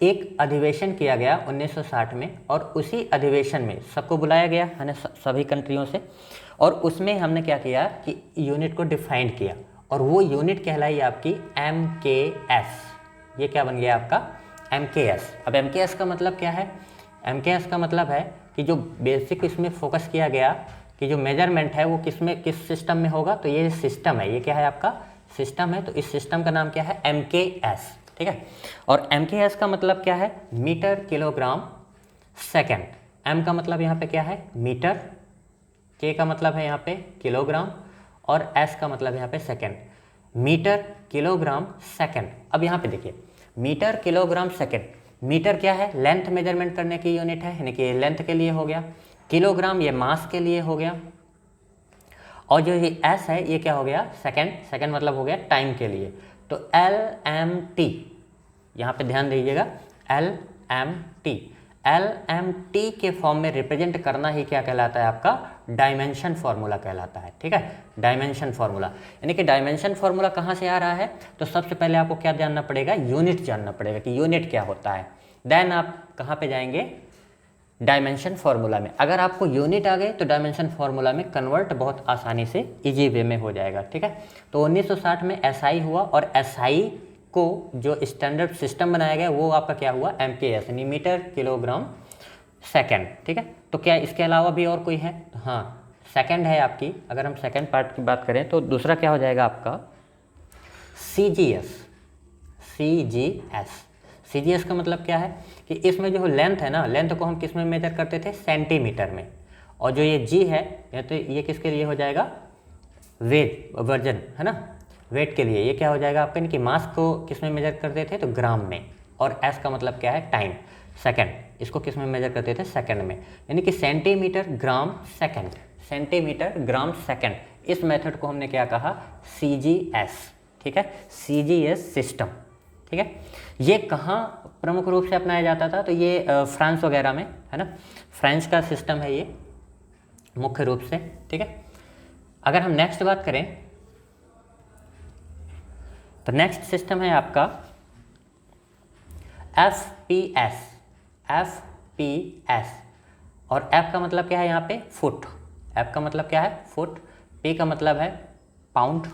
एक अधिवेशन किया गया 1960 में, और उसी अधिवेशन में सबको बुलाया गया है ना, सभी कंट्रियों से, और उसमें हमने क्या किया कि यूनिट को डिफाइन किया, और वो यूनिट कहलाई आपकी MKS। ये क्या बन गया आपका, MKS। अब MKS का मतलब क्या है, MKS का मतलब है कि जो बेसिक इसमें फोकस किया गया कि जो मेजरमेंट है वो किस सिस्टम में होगा, तो ये सिस्टम है, ये क्या है आपका सिस्टम है, तो इस सिस्टम का नाम क्या है, MKS। ठीक है, और MKS का मतलब क्या है, मीटर किलोग्राम सेकंड। M का मतलब यहाँ पे क्या है, मीटर, K का मतलब है यहाँ पे किलोग्राम, और S का मतलब यहाँ पे सेकंड। Metre kilogram second. अब यहाँ पे देखिए, मीटर किलोग्राम सेकंड, मीटर क्या है, लेंथ मेजरमेंट करने की यूनिट है, यानी कि लेंथ के लिए हो गया, किलोग्राम ये मास के लिए हो गया, और जो ये S है ये क्या हो गया, सेकंड। सेकंड मतलब हो गया टाइम के लिए। तो LMT, यहाँ पे ध्यान दीजिएगा, LMT के फॉर्म में रिप्रेजेंट करना ही क्या कहलाता है, आपका डायमेंशन फार्मूला कहलाता है। ठीक है, डायमेंशन फार्मूला, यानी कि डायमेंशन फार्मूला कहाँ से आ रहा है, तो सबसे पहले आपको क्या जानना पड़ेगा, यूनिट जानना पड़ेगा कि यूनिट क्या होता है। देन आप कहाँ पे जाएंगे, डायमेंशन फार्मूला में। अगर आपको यूनिट आ गए तो डायमेंशन फार्मूला में कन्वर्ट बहुत आसानी से इजी वे में हो जाएगा। ठीक है, तो 1960 में एसआई हुआ, और एसआई को जो स्टैंडर्ड सिस्टम बनाया गया वो आपका क्या हुआ, MKS, यानी मीटर किलोग्राम सेकंड। ठीक है, तो क्या इसके अलावा भी और कोई है, हाँ सेकंड है आपकी। अगर हम सेकंड पार्ट की बात करें तो दूसरा क्या हो जाएगा आपका, CGS का मतलब क्या है कि इसमें जो लेंथ है ना, लेंथ को हम किस में मेजर करते थे, सेंटीमीटर में, और जो ये G है या तो ये किसके लिए हो जाएगा, वेट, वजन है ना, वेट के लिए। ये क्या हो जाएगा आपका, कि मास को किस में मेजर करते थे, तो ग्राम में, और S का मतलब क्या है, टाइम, सेकंड, इसको किस में मेजर करते थे, सेकंड में, यानी कि centimetre gram second, centimetre gram second. इस मेथड को हमने क्या कहा, CGS। ठीक है, CGS सिस्टम। ठीक है, ये कहाँ प्रमुख रूप से अपनाया जाता था, तो ये फ्रांस वगैरह में, है ना, फ्रेंच का सिस्टम है ये मुख्य रूप से। ठीक है, अगर हम नेक्स्ट बात करें तो नेक्स्ट सिस्टम है आपका FPS। और F का मतलब क्या है यहाँ पे, फुट। F का मतलब क्या है, फुट। P का मतलब है पाउंड,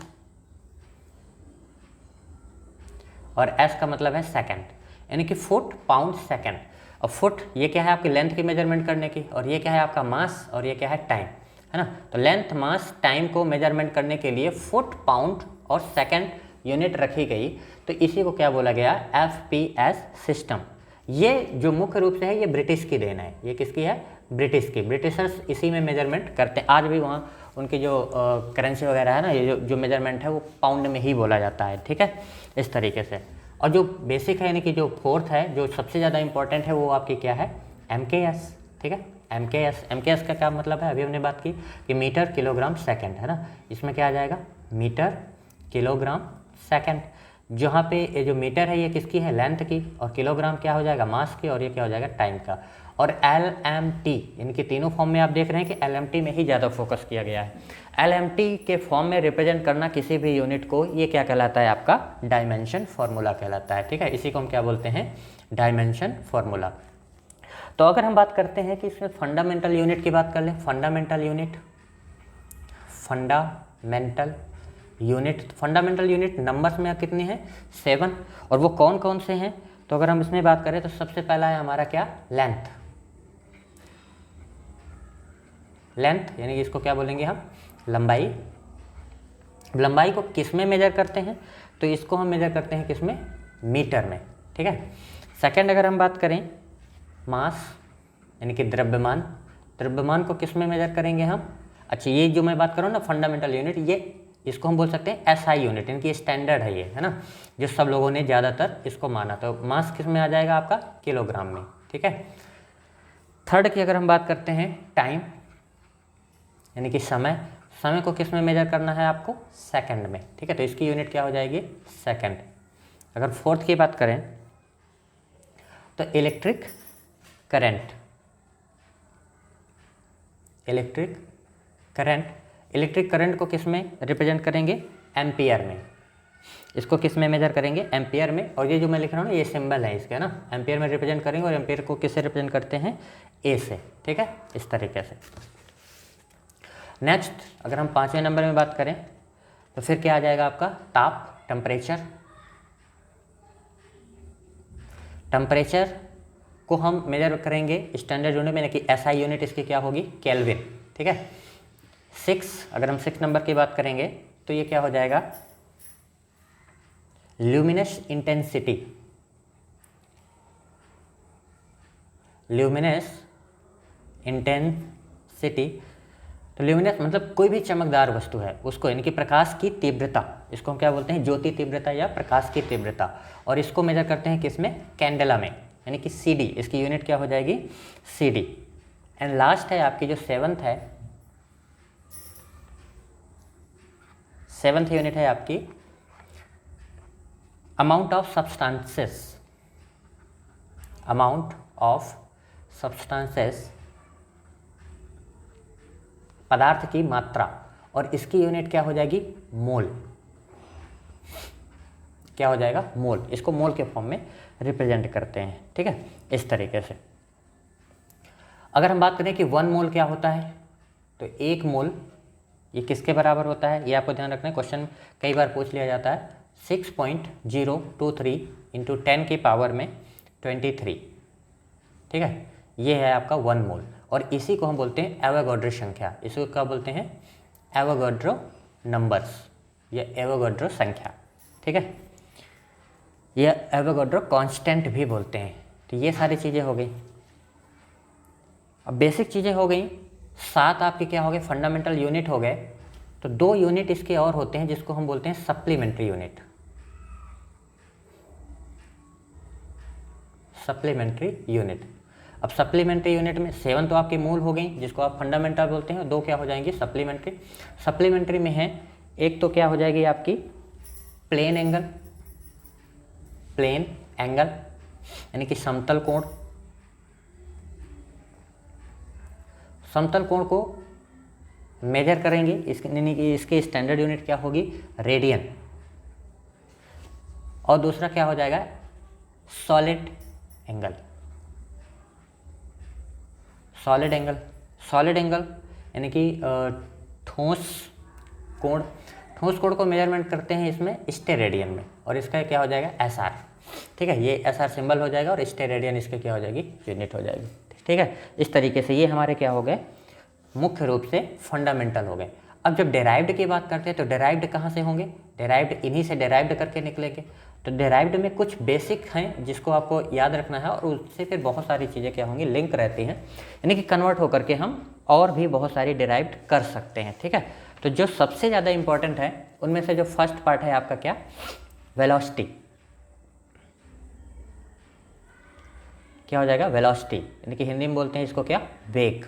और S का मतलब है सेकंड, यानी कि फुट, पाउंड, सेकंड। और फुट ये क्या है, आपकी लेंथ की मेजरमेंट करने की, और ये क्या है आपका मास, और ये क्या है टाइम, है ना। तो लेंथ, मास, टाइम को मेजरमेंट करने के लिए फुट, पाउंड और सेकंड यूनिट रखी गई, तो इसी को क्या बोला गया, FPS सिस्टम। ये जो मुख्य रूप से है ये ब्रिटिश की देन है। ये किसकी है, ब्रिटिश की। ब्रिटिशर्स इसी में मेजरमेंट करते हैं। आज भी वहाँ उनकी जो करेंसी वगैरह है ना, ये जो मेजरमेंट है वो पाउंड में ही बोला जाता है। ठीक है, इस तरीके से। और जो बेसिक है, यानी कि जो फोर्थ है, जो सबसे ज़्यादा इंपॉर्टेंट है, वो आपकी क्या है, MKS। ठीक है, MKS का क्या मतलब है, अभी हमने बात की कि मीटर किलोग्राम सेकंड, है ना। इसमें क्या आ जाएगा, मीटर किलोग्राम सेकंड। जहाँ पे ये जो मीटर है ये किसकी है, लेंथ की, और किलोग्राम क्या हो जाएगा, मास की, और ये क्या हो जाएगा, टाइम का। और LMT, इनके तीनों फॉर्म में आप देख रहे हैं कि LMT में ही ज़्यादा फोकस किया गया है। LMT के फॉर्म में रिप्रेजेंट करना किसी भी यूनिट को, ये क्या कहलाता है आपका, डायमेंशन फार्मूला कहलाता है। ठीक है, इसी को हम क्या बोलते हैं, डायमेंशन फार्मूला। तो अगर हम बात करते हैं कि इसमें फंडामेंटल यूनिट की बात कर लें, fundamental unit, fundamental unit numbers में कितने हैं, 7, और वो कौन कौन से हैं, तो अगर हम इसमें बात करें तो सबसे पहला है हमारा क्या, लेंथ, यानी कि इसको क्या बोलेंगे हम, लंबाई। लंबाई को किस में मेजर करते हैं, तो इसको हम मेजर करते हैं किस में, मीटर में। ठीक है। सेकंड अगर हम बात करें, मास यानी कि द्रव्यमान, द्रव्यमान को किस में मेजर करेंगे हम, अच्छा ये जो मैं बात कर रहा हूँ ना फंडामेंटल यूनिट, ये इसको हम बोल सकते हैं SI यूनिट, इनकी स्टैंडर्ड है ये, है ना, जो सब लोगों ने ज़्यादातर इसको माना। तो मास किस में आ जाएगा आपका, किलोग्राम में। ठीक है। थर्ड की अगर हम बात करते हैं, टाइम यानी कि समय, समय को किस में मेजर करना है आपको, सेकंड में। ठीक है, तो इसकी यूनिट क्या हो जाएगी, सेकंड। अगर फोर्थ की बात करें तो इलेक्ट्रिक करंट, इलेक्ट्रिक करंट को किस में रिप्रेजेंट करेंगे, एम्पियर में। इसको किस में मेजर करेंगे, एम्पियर में। और ये जो मैं लिख रहा हूँ ना, ये सिंबल है इसके, ना, एम्पियर में रिप्रेजेंट करेंगे, और एम्पियर को किससे रिप्रेजेंट करते हैं, ए से। ठीक है, इस तरीके से। नेक्स्ट अगर हम 5वें नंबर में बात करें तो फिर क्या आ जाएगा आपका, ताप, टेम्परेचर को हम मेजर करेंगे स्टैंडर्ड यूनिट में, यानी कि SI यूनिट इसकी क्या होगी, केल्विन। ठीक है। 6, अगर हम 6 नंबर की बात करेंगे तो ये क्या हो जाएगा, ल्यूमिनस इंटेंसिटी, तो ल्यूमिनस मतलब कोई भी चमकदार वस्तु है उसको, यानी कि प्रकाश की तीव्रता, इसको हम क्या बोलते हैं, ज्योति तीव्रता या प्रकाश की तीव्रता। और इसको मेजर करते हैं किस में, कैंडेला में, यानी कि CD, इसकी यूनिट क्या हो जाएगी, CD। एंड लास्ट है आपकी जो 7th है, 7th यूनिट है आपकी अमाउंट ऑफ सब्सटेंसेस, पदार्थ की मात्रा, और इसकी यूनिट क्या हो जाएगी, मोल। क्या हो जाएगा, मोल। इसको मोल के फॉर्म में रिप्रेजेंट करते हैं। ठीक है, इस तरीके से। अगर हम बात करें कि 1 मोल क्या होता है, तो 1 मोल ये किसके बराबर होता है, ये आपको ध्यान रखना है, क्वेश्चन कई बार पूछ लिया जाता है। 6.023 इंटू 10 की पावर में 23। ठीक है, ये है आपका 1 मोल, और इसी को हम बोलते हैं एवोगाड्रो संख्या। इसको क्या बोलते हैं, एवोगाड्रो नंबर्स या एवोगाड्रो संख्या। ठीक है, ये एवोगाड्रो कांस्टेंट भी बोलते हैं। तो ये सारी चीज़ें हो गई। अब बेसिक चीज़ें हो गई, 7 आपके क्या हो गए, फंडामेंटल यूनिट हो गए। तो 2 यूनिट इसके और होते हैं जिसको हम बोलते हैं सप्लीमेंट्री यूनिट, अब सप्लीमेंट्री यूनिट में 7 तो आपकी मूल हो गई जिसको आप फंडामेंटल बोलते हैं, 2 क्या हो जाएंगी, सप्लीमेंट्री में है, एक तो क्या हो जाएगी आपकी प्लेन एंगल यानी कि समतल कोण को मेजर करेंगे, यानी कि इसकी स्टैंडर्ड यूनिट क्या होगी, रेडियन। और दूसरा क्या हो जाएगा, सॉलिड एंगल यानी कि ठोस कोण को मेजरमेंट करते हैं इसमें स्टेरेडियन में, और इसका क्या हो जाएगा, SR। ठीक है, ये SR सिंबल हो जाएगा, और स्टेरेडियन इसके क्या हो जाएगी, यूनिट हो जाएगी। ठीक है, इस तरीके से ये हमारे क्या हो गए, मुख्य रूप से फंडामेंटल हो गए। अब जब डेराइव्ड की बात करते हैं तो डेराइव्ड कहाँ से होंगे, डेराइव्ड इन्हीं से डेराइव्ड करके निकलेंगे। तो डेराइव्ड में कुछ बेसिक हैं जिसको आपको याद रखना है, और उससे फिर बहुत सारी चीज़ें क्या होंगी, लिंक रहती हैं, यानी कि कन्वर्ट होकर के हम और भी बहुत सारी डेराइव्ड कर सकते हैं। ठीक है, तो जो सबसे ज़्यादा इंपॉर्टेंट है उनमें से जो फर्स्ट पार्ट है आपका क्या, वेलोसिटी। क्या हो जाएगा, वेलोसिटी, यानी कि हिंदी में बोलते हैं इसको क्या, वेग।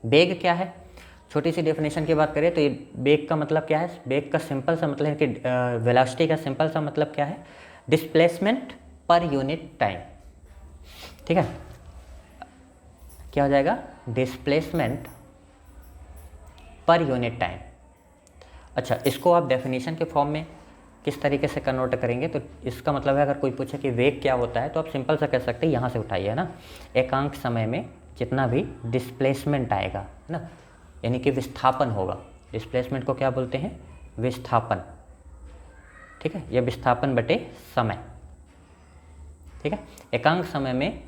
वेग क्या है, छोटी सी डेफिनेशन की बात करें तो ये वेग का मतलब क्या है, वेग का सिंपल सा मतलब है कि वेलोसिटी का सिंपल सा मतलब क्या है, डिस्प्लेसमेंट पर यूनिट टाइम। ठीक है, क्या हो जाएगा, डिस्प्लेसमेंट पर यूनिट टाइम। अच्छा, इसको आप डेफिनेशन के फॉर्म में किस तरीके से कन्वर्ट करेंगे, तो इसका मतलब है अगर कोई पूछे कि वेग क्या होता है तो आप सिंपल सा कह सकते हैं, यहाँ से उठाइए, है ना, एकांक समय में जितना भी डिस्प्लेसमेंट आएगा, है ना, यानी कि विस्थापन होगा, डिस्प्लेसमेंट को क्या बोलते हैं, विस्थापन। ठीक है, यह विस्थापन बटे समय। ठीक है, एकांक समय में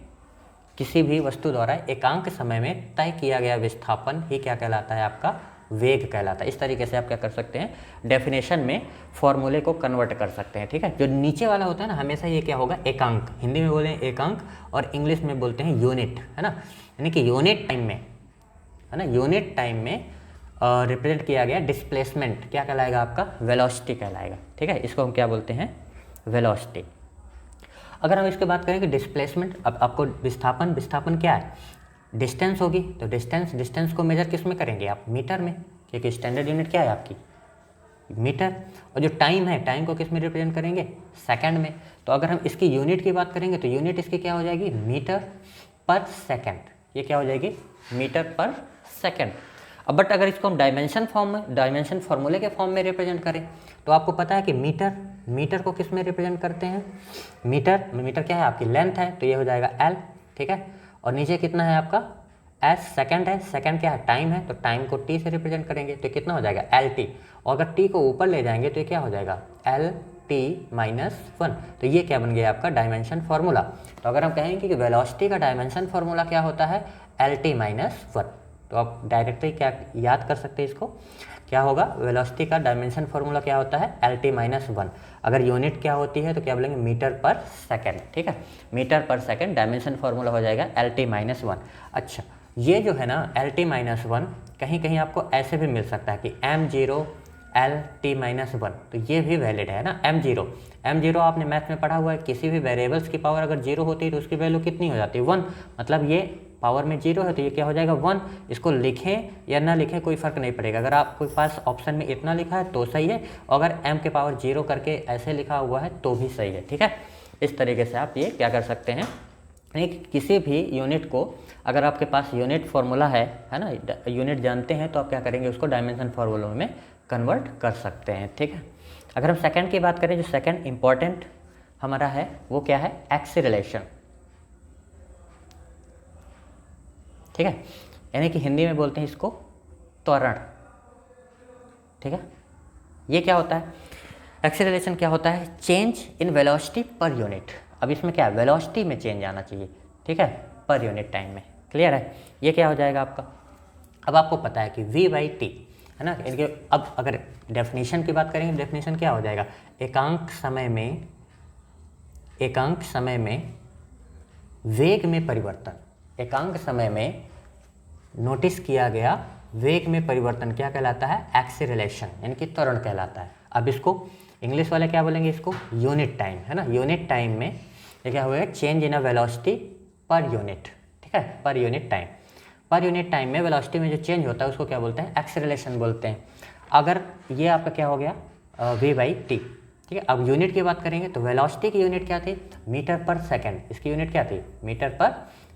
किसी भी वस्तु द्वारा एकांक समय में तय किया गया विस्थापन ही क्या कहलाता है, आपका वेग कहलाता है। इस तरीके से आप क्या कर सकते हैं, डेफिनेशन में फॉर्मूले को कन्वर्ट कर सकते हैं। ठीक है, जो नीचे वाला होता है ना, हमेशा ये क्या होगा, एकांक, हिंदी में बोले एकांक और इंग्लिश में बोलते हैं यूनिट, है ना, यानी कि यूनिट टाइम में, है ना, यूनिट टाइम में रिप्रेजेंट किया गया डिस्प्लेसमेंट क्या कहलाएगा, आपका वेलोसिटी कहलाएगा। ठीक है, इसको हम क्या बोलते हैं, वेलोसिटी। अगर हम इसके बात करें कि डिस्प्लेसमेंट, अब आपको विस्थापन क्या है, डिस्टेंस होगी, तो डिस्टेंस को मेजर किस में करेंगे आप, मीटर में, क्योंकि स्टैंडर्ड यूनिट क्या है आपकी, मीटर। और जो टाइम है, टाइम को किस में रिप्रेजेंट करेंगे, सेकंड में। तो अगर हम इसकी यूनिट की बात करेंगे तो यूनिट इसकी क्या हो जाएगी, मीटर पर सेकंड। ये क्या हो जाएगी, मीटर पर सेकंड। अब बट अगर इसको हम डायमेंशन फॉर्मूले के फॉर्म में रिप्रेजेंट करें तो आपको पता है कि मीटर को किस में रिप्रेजेंट करते हैं, मीटर क्या है, आपकी लेंथ है, तो ये हो जाएगा L। ठीक है, और नीचे कितना है आपका, S सेकंड है, सेकंड क्या है, टाइम है, तो टाइम को T से रिप्रेजेंट करेंगे तो कितना हो जाएगा, LT। और अगर T को ऊपर ले जाएंगे तो ये क्या हो जाएगा, LT-1। तो ये क्या बन गया आपका डायमेंशन फार्मूला। तो अगर हम कहेंगे कि वेलोसिटी का डायमेंशन फार्मूला क्या होता है, LT-1, तो आप डायरेक्टली क्या याद कर सकते हैं, इसको क्या होगा, वेलोसिटी का डायमेंशन फार्मूला क्या होता है, LT-1। अगर यूनिट क्या होती है तो क्या बोलेंगे, मीटर पर सेकंड। ठीक है, metre per second dimension formula हो जाएगा LT-1। अच्छा, ये जो है ना LT-1 कहीं कहीं आपको ऐसे भी मिल सकता है कि M0 LT-1, तो ये भी वैलिड है ना। M0 आपने मैथ में पढ़ा हुआ है, किसी भी वेरिएबल्स की पावर अगर 0 होती है तो उसकी वैल्यू कितनी हो जाती है, 1। मतलब ये पावर में 0 है तो ये क्या हो जाएगा, 1। इसको लिखें या ना लिखें कोई फ़र्क नहीं पड़ेगा, अगर आपके पास ऑप्शन में इतना लिखा है तो सही है, अगर m के पावर 0 करके ऐसे लिखा हुआ है तो भी सही है। ठीक है, इस तरीके से आप ये क्या कर सकते हैं, एक किसी भी यूनिट को अगर आपके पास यूनिट फार्मूला है ना, यूनिट जानते हैं तो आप क्या करेंगे, उसको डायमेंशन फार्मूला में कन्वर्ट कर सकते हैं। ठीक है, अगर हम सेकंड की बात करें, जो सेकंड इंपॉर्टेंट हमारा है वो क्या है, एक्सीलरेशन। ठीक है, यानी कि हिंदी में बोलते हैं इसको त्वरण। ठीक है, ये क्या होता है, एक्सीलरेशन क्या होता है, change in velocity per unit. अब इसमें क्या है, वेलोसिटी में चेंज आना चाहिए। ठीक है, पर यूनिट टाइम में, क्लियर है, ये क्या हो जाएगा आपका। अब आपको पता है कि V/T है ना, इनके अब अगर डेफिनेशन की बात करेंगे, डेफिनेशन क्या हो जाएगा, एकांक समय में वेग में परिवर्तन, एकांक समय में नोटिस किया गया वेग में परिवर्तन क्या कहलाता है, एक्सीलरेशन, यानी कि त्वरण कहलाता है। अब इसको इंग्लिश वाले क्या बोलेंगे, इसको यूनिट टाइम, है ना, यूनिट टाइम में ये क्या होगा, change in a velocity per unit. ठीक है, पर यूनिट टाइम में वेलोसिटी में जो चेंज होता है उसको क्या बोलते हैं, एक्सीलरेशन बोलते हैं। अगर ये आपका क्या हो गया, V/T। ठीक है, अब यूनिट की बात करेंगे तो वेलोसिटी की यूनिट क्या थी, मीटर पर सेकंड, इसकी यूनिट क्या थी, मीटर पर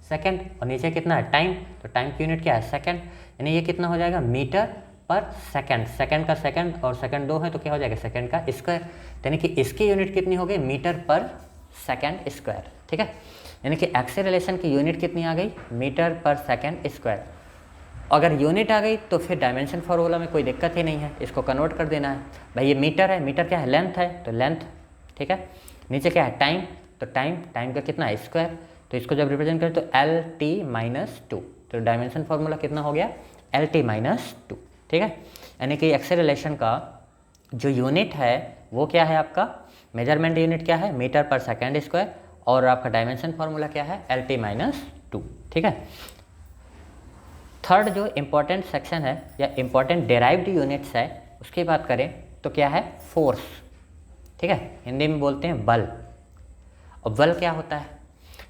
सेकंड। और नीचे कितना है, टाइम, तो टाइम की यूनिट क्या है, सेकंड, यानी ये कितना हो जाएगा, मीटर पर सेकंड, सेकंड का सेकंड और सेकंड 2 है तो क्या हो जाएगा, सेकंड का स्क्वायर, यानी कि इसकी यूनिट कितनी हो गई, मीटर पर सेकंड स्क्वायर। ठीक है, यानी कि एक्सीलरेशन की यूनिट कितनी आ गई, मीटर पर सेकंड स्क्वायर। अगर यूनिट आ गई तो फिर डायमेंशन फार्मूला में कोई दिक्कत ही नहीं है, इसको कन्वर्ट कर देना है। भाई ये मीटर है, मीटर क्या है, लेंथ है, तो लेंथ। ठीक है, नीचे क्या है, टाइम, तो टाइम का कितना है, स्क्वायर, तो इसको जब रिप्रेजेंट करें तो LT-2, तो डायमेंशन फार्मूला कितना हो गया, LT-2। ठीक है, यानी कि एक्सेलरेशन का जो यूनिट है वो क्या है आपका, मेजरमेंट यूनिट क्या है, मीटर पर सेकेंड स्क्वायर, और आपका डायमेंशन फार्मूला क्या है, LT-2। ठीक है, थर्ड जो इम्पोर्टेंट सेक्शन है या इम्पोर्टेंट डेराइव्ड यूनिट्स है उसकी बात करें तो क्या है, फोर्स। ठीक है, हिंदी में बोलते हैं बल। और बल क्या होता है,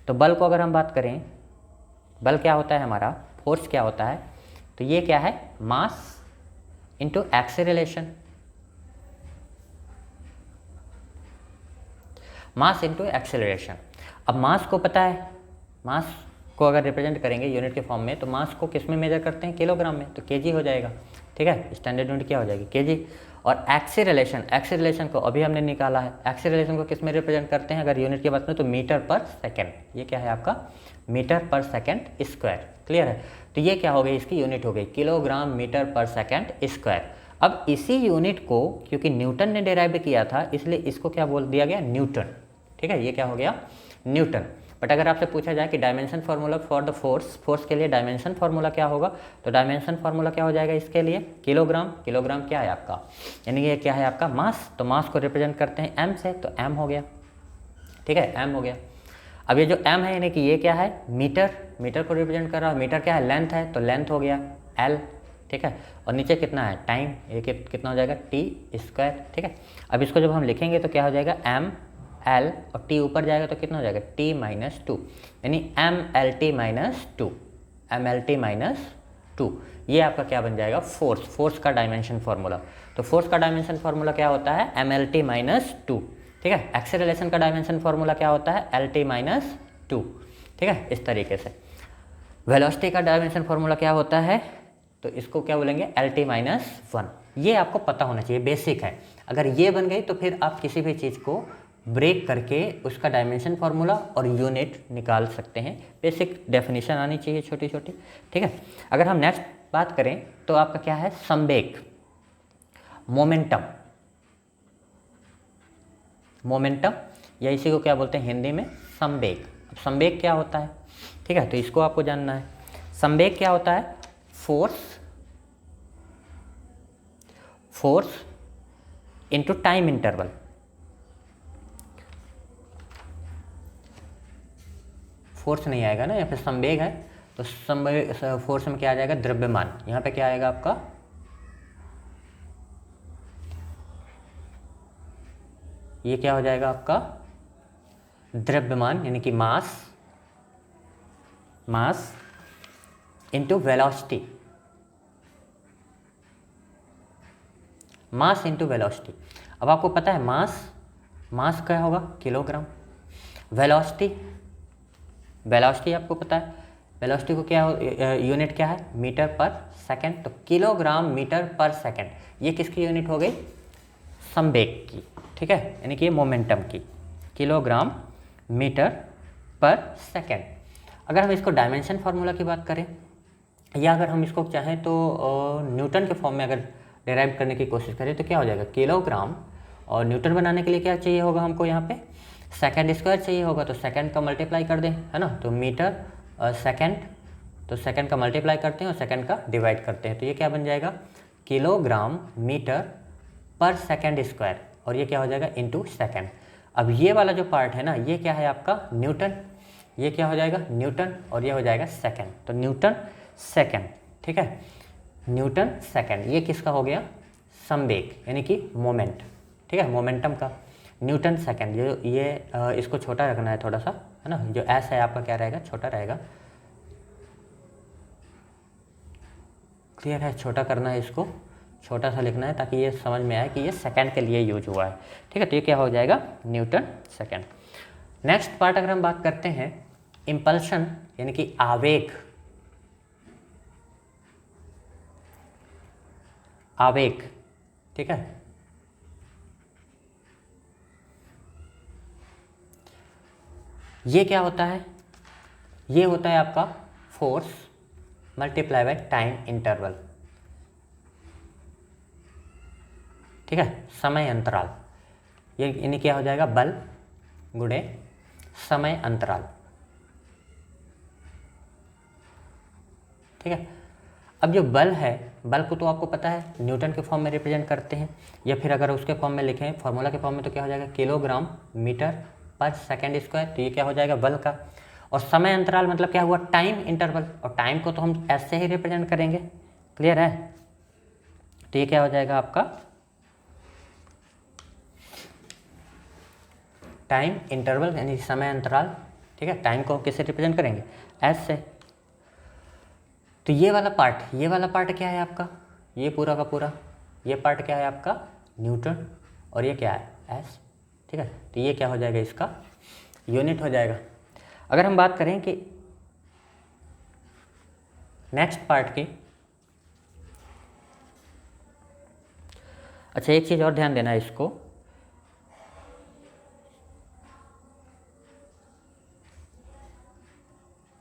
तो बल को अगर हम बात करें, बल क्या होता है हमारा, फोर्स क्या होता है, तो ये क्या है, mass into acceleration, mass into acceleration. अब मास को पता है, मास को अगर रिप्रेजेंट करेंगे यूनिट के फॉर्म में तो मास को किस में मेजर करते हैं, किलोग्राम में, तो केजी हो जाएगा। ठीक है, स्टैंडर्ड यूनिट क्या हो जाएगी, केजी। और एक्सेलरेशन, एक्सेलरेशन को अभी हमने निकाला है, एक्सेलरेशन को किस में रिप्रेजेंट करते हैं अगर यूनिट की बात करें तो मीटर पर सेकेंड। ये क्या है आपका, metre per second square. Clear है, तो ये क्या हो गई, इसकी यूनिट हो गई kilogram metre per second square. अब इसी यूनिट को क्योंकि न्यूटन ने डिराइव किया था इसलिए इसको क्या बोल दिया गया, न्यूटन। ठीक है, ये क्या हो गया, न्यूटन। बट अगर आपसे पूछा जाए कि dimension formula for the force, force के लिए डायमेंशन फार्मूला क्या होगा, तो डायमेंशन फार्मूला क्या हो जाएगा इसके लिए, किलोग्राम। किलोग्राम क्या है आपका, यानी ये क्या है आपका मास, तो मास को रिप्रेजेंट करते हैं एम से, तो एम हो गया। ठीक है, एम हो गया। अब ये जो एम है यानी कि ये क्या है, मीटर, मीटर को रिप्रेजेंट कर रहा है। मीटर क्या है, लेंथ है, तो लेंथ हो गया एल। ठीक है, और नीचे कितना है, टाइम, ये कितना हो जाएगा, टी स्क्वायर। ठीक है, अब इसको जब हम लिखेंगे तो क्या हो जाएगा, एम एल और टी ऊपर जाएगा तो कितना हो जाएगा, टी माइनस टू, यानी M L T minus two, M L T minus two. ये आपका क्या बन जाएगा, फोर्स, फोर्स का डायमेंशन फार्मूला। तो फोर्स का डायमेंशन फार्मूला क्या होता है, M L T minus two. ठीक है, एक्सेलरेशन का डायमेंशन फार्मूला क्या होता है, एल टी माइनस टू। ठीक है, इस तरीके से। वेलोसिटी का डायमेंशन फार्मूला क्या होता है, तो इसको क्या बोलेंगे, एल टी माइनस वन। ये आपको पता होना चाहिए, बेसिक है। अगर ये बन गई तो फिर आप किसी भी चीज़ को ब्रेक करके उसका डायमेंशन फार्मूला और यूनिट निकाल सकते हैं। बेसिक डेफिनेशन आनी चाहिए छोटी छोटी। ठीक है, अगर हम नेक्स्ट बात करें तो आपका क्या है, संवेग, मोमेंटम, मोमेंटम या इसी को क्या बोलते हैं हिंदी में, संवेग। अब संवेग क्या होता है, ठीक है, तो इसको आपको जानना है। संवेग क्या होता है, force, force into time interval. Force नहीं आएगा ना, या फिर संवेग है तो संवेग, फोर्स में क्या आ जाएगा, द्रव्यमान। यहाँ पे क्या आएगा आपका, ये क्या हो जाएगा आपका, द्रव्यमान, यानी कि mass, mass into velocity, mass into velocity. अब आपको पता है मास, मास क्या होगा, किलोग्राम। वेलोसिटी, वेलोसिटी आपको पता है, वेलोसिटी को क्या यूनिट क्या है, मीटर पर सेकंड। तो किलोग्राम मीटर पर सेकंड, ये किसकी यूनिट हो गई, संवेग की। ठीक है, यानी कि ये मोमेंटम की, किलोग्राम मीटर पर सेकंड। अगर हम इसको डायमेंशन फार्मूला की बात करें या अगर हम इसको चाहें तो न्यूटन के फॉर्म में अगर डिराइव करने की कोशिश करें तो क्या हो जाएगा, किलोग्राम, और न्यूटन बनाने के लिए क्या चाहिए होगा हमको, यहाँ पे सेकंड स्क्वायर चाहिए होगा, तो सेकंड का मल्टीप्लाई कर दें, है ना, तो मीटर सेकंड, तो सेकंड का मल्टीप्लाई करते हैं और सेकंड का डिवाइड करते हैं, तो ये क्या बन जाएगा, kilogram metre per second square, और ये क्या हो जाएगा, इनटू सेकंड। अब ये वाला जो पार्ट है ना, ये क्या है आपका, न्यूटन, ये क्या हो जाएगा, न्यूटन, और ये हो जाएगा सेकंड, तो न्यूटन सेकंड। ठीक है, न्यूटन सेकंड, ये किसका हो गया, संवेग, यानी कि मोमेंट। ठीक है, मोमेंटम का न्यूटन सेकंड। ये इसको छोटा रखना है थोड़ा सा, है ना, जो एस है आपका क्या रहेगा, छोटा रहेगा। क्लियर है, छोटा करना है, इसको छोटा सा लिखना है ताकि ये समझ में आए कि ये सेकंड के लिए यूज हुआ है। ठीक है, तो ये क्या हो जाएगा, न्यूटन सेकंड। नेक्स्ट पार्ट अगर हम बात करते हैं इम्पल्शन, यानी कि आवेग, आवेग। ठीक है, ये क्या होता है, ये होता है आपका force multiply by time interval. ठीक है, समय अंतराल, ये यानी क्या हो जाएगा, बल गुणे समय अंतराल। ठीक है, अब जो बल है, बल को तो आपको पता है न्यूटन के फॉर्म में रिप्रेजेंट करते हैं, या फिर अगर उसके फॉर्म में लिखें, फार्मूला के फॉर्म में, तो क्या हो जाएगा, kilogram metre per second square, तो ये क्या हो जाएगा, बल का। और समय अंतराल मतलब क्या हुआ, टाइम इंटरवल, और टाइम को तो हम ऐसे ही रिप्रेजेंट करेंगे। क्लियर है, तो ये क्या हो जाएगा आपका, टाइम इंटरवल यानी समय अंतराल। ठीक है, टाइम को किससे रिप्रेजेंट करेंगे, एस से। तो ये वाला पार्ट क्या है आपका, ये पूरा का पूरा ये पार्ट क्या है आपका न्यूटन, और ये क्या है एस, ठीक है। तो ये क्या हो जाएगा, इसका यूनिट हो जाएगा। अगर हम बात करें कि नेक्स्ट पार्ट की, अच्छा एक चीज़ और ध्यान देना है इसको,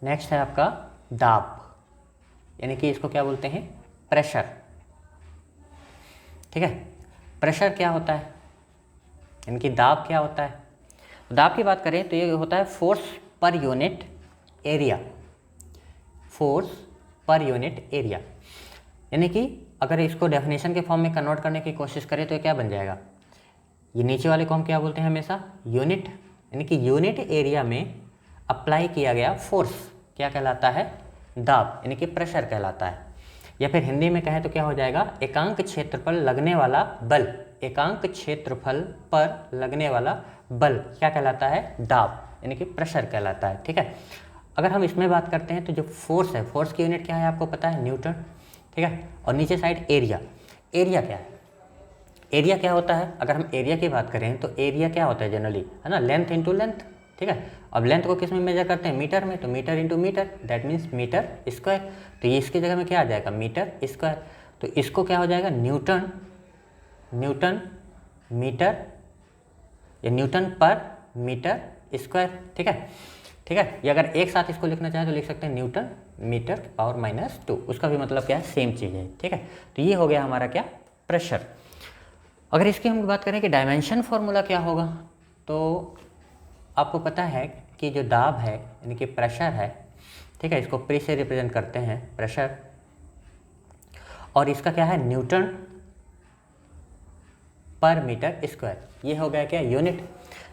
नेक्स्ट है आपका दाब, यानी कि इसको क्या बोलते हैं प्रेशर, ठीक है। प्रेशर क्या होता है, यानी कि दाब क्या होता है। दाब की बात करें तो ये होता है force per unit area, force per unit area, यानी कि अगर इसको डेफिनेशन के फॉर्म में कन्वर्ट करने की कोशिश करें तो ये क्या बन जाएगा, ये नीचे वाले को हम क्या बोलते हैं हमेशा यूनिट, यानी कि यूनिट एरिया में अप्लाई किया गया फोर्स क्या कहलाता है, दाब, यानी कि प्रेशर कहलाता है। या फिर हिंदी में कहें तो क्या हो जाएगा, एकांक क्षेत्र पर लगने वाला बल, एकांक क्षेत्रफल पर लगने वाला बल क्या कहलाता है, दाब, यानी कि प्रेशर कहलाता है, ठीक है। अगर हम इसमें बात करते हैं तो जो फोर्स है, फोर्स की यूनिट क्या है आपको पता है न्यूटन, ठीक है। और नीचे साइड एरिया, एरिया क्या है, एरिया क्या होता है, अगर हम एरिया की बात करें तो एरिया क्या होता है जनरली, है ना, लेंथ इंटू लेंथ, ठीक है। अब लेंथ को किस में मेजर करते हैं, मीटर में, तो metre into metre, that means metre square. तो ये इसकी जगह में क्या आ जाएगा, मीटर स्क्वायर। तो इसको क्या हो जाएगा, न्यूटन, न्यूटन मीटर या न्यूटन पर मीटर स्क्वायर, ठीक है, ठीक है। ये अगर एक साथ इसको लिखना चाहें तो लिख सकते हैं न्यूटन मीटर पावर -2, उसका भी मतलब क्या है, सेम चीज़ है, ठीक है। तो ये हो गया हमारा क्या, प्रेशर। अगर इसकी हम बात करें कि डायमेंशन फार्मूला क्या होगा, तो आपको पता है कि जो दाब है यानी कि प्रेशर है, ठीक है, इसको प्री से रिप्रेजेंट करते हैं प्रेशर, और इसका क्या है न्यूटन पर मीटर स्क्वायर, ये हो गया क्या यूनिट।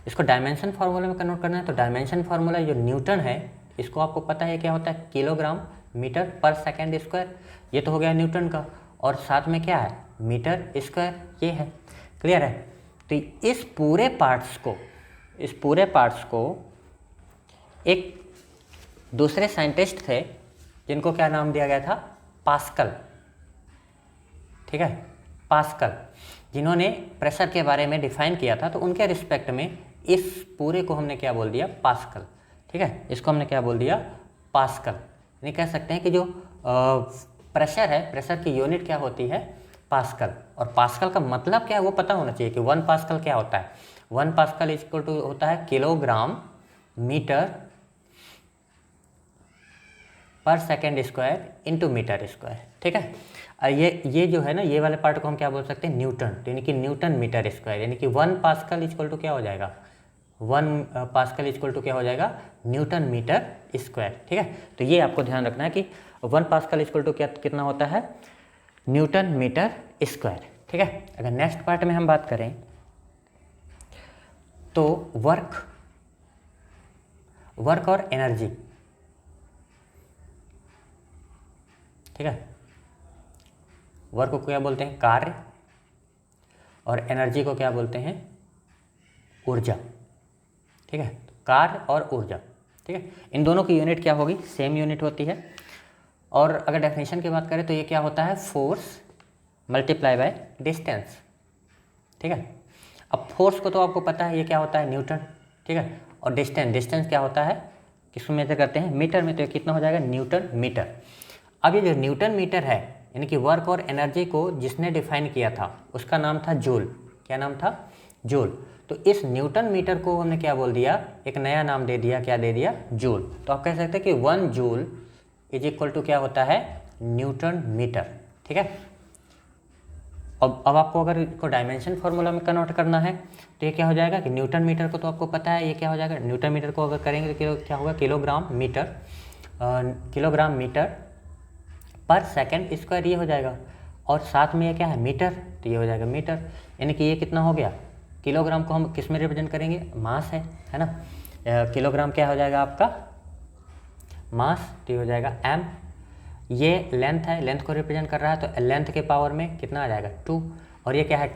इसको डायमेंशन फार्मूला में कन्वर्ट करना है तो डायमेंशन फार्मूला जो न्यूटन है इसको आपको पता है क्या होता है, kilogram metre per second square, ये तो हो गया न्यूटन का, और साथ में क्या है मीटर स्क्वायर, ये है, क्लियर है। तो इस पूरे पार्ट्स को एक दूसरे साइंटिस्ट थे जिनको क्या नाम दिया गया था, पास्कल, ठीक है, पास्कल, जिन्होंने प्रेशर के बारे में डिफाइन किया था। तो उनके रिस्पेक्ट में इस पूरे को हमने क्या बोल दिया, पास्कल, ठीक है, इसको हमने क्या बोल दिया, पास्कल। यानी कह सकते हैं कि जो प्रेशर है, प्रेशर की यूनिट क्या होती है, पास्कल, और पास्कल का मतलब क्या है वो पता होना चाहिए कि 1 पास्कल क्या होता है। 1 पास्कल इक्वल टू होता है kilogram metre per second square into metre square, ठीक है। ये जो है ना, ये वाले पार्ट को हम क्या बोल सकते हैं, न्यूटन, यानी कि न्यूटन मीटर स्क्वायर, यानी कि 1 पास्कल इक्वल टू क्या हो जाएगा, 1 पास्कल इक्वल टू क्या हो जाएगा, न्यूटन मीटर स्क्वायर, ठीक है। तो ये आपको ध्यान रखना है कि 1 पास्कल इक्वल टू क्या कितना होता है, न्यूटन मीटर स्क्वायर, ठीक है। अगर नेक्स्ट पार्ट में हम बात करें तो वर्क और एनर्जी, ठीक है, वर्क को क्या बोलते हैं, कार्य, और एनर्जी को क्या बोलते हैं, ऊर्जा, ठीक है, कार्य और ऊर्जा, ठीक है। इन दोनों की यूनिट क्या होगी, सेम यूनिट होती है। और अगर डेफिनेशन की बात करें तो ये क्या होता है, फोर्स मल्टीप्लाई बाय डिस्टेंस, ठीक है। अब फोर्स को तो आपको पता है ये क्या होता है, न्यूटन, ठीक है, और डिस्टेंस क्या होता है, किसमें मेजर करते हैं, मीटर में, तो ये कितना हो जाएगा, न्यूटन मीटर। अब ये जो न्यूटन मीटर है, यानी कि वर्क और एनर्जी को जिसने डिफाइन किया था उसका नाम था जूल, क्या नाम था, जूल। तो इस न्यूटन मीटर को हमने क्या बोल दिया, एक नया नाम दे दिया, क्या दे दिया, जूल। तो आप कह सकते हैं कि 1 जूल इज इक्वल टू क्या होता है, न्यूटन मीटर, ठीक है। अब आपको अगर इसको डायमेंशन फार्मूला में कन्वर्ट करना है तो ये क्या हो जाएगा कि न्यूटन मीटर को तो आपको पता है ये क्या हो जाएगा, न्यूटन मीटर को अगर करेंगे तो क्या होगा, kilogram metre per second square, ये हो जाएगा, और साथ में ये क्या है, मीटर, तो ये हो जाएगा मीटर, यानी कि ये कितना हो गया, किलोग्राम को हम किस में रिप्रेजेंट करेंगे, मास है ना, किलोग्राम क्या हो जाएगा आपका मास, तो ये हो जाएगा m। ये लेंथ है, लेंथ को रिप्रेजेंट कर रहा है तो लेंथ के पावर में कितना आ जाएगा 2, और ये क्या है,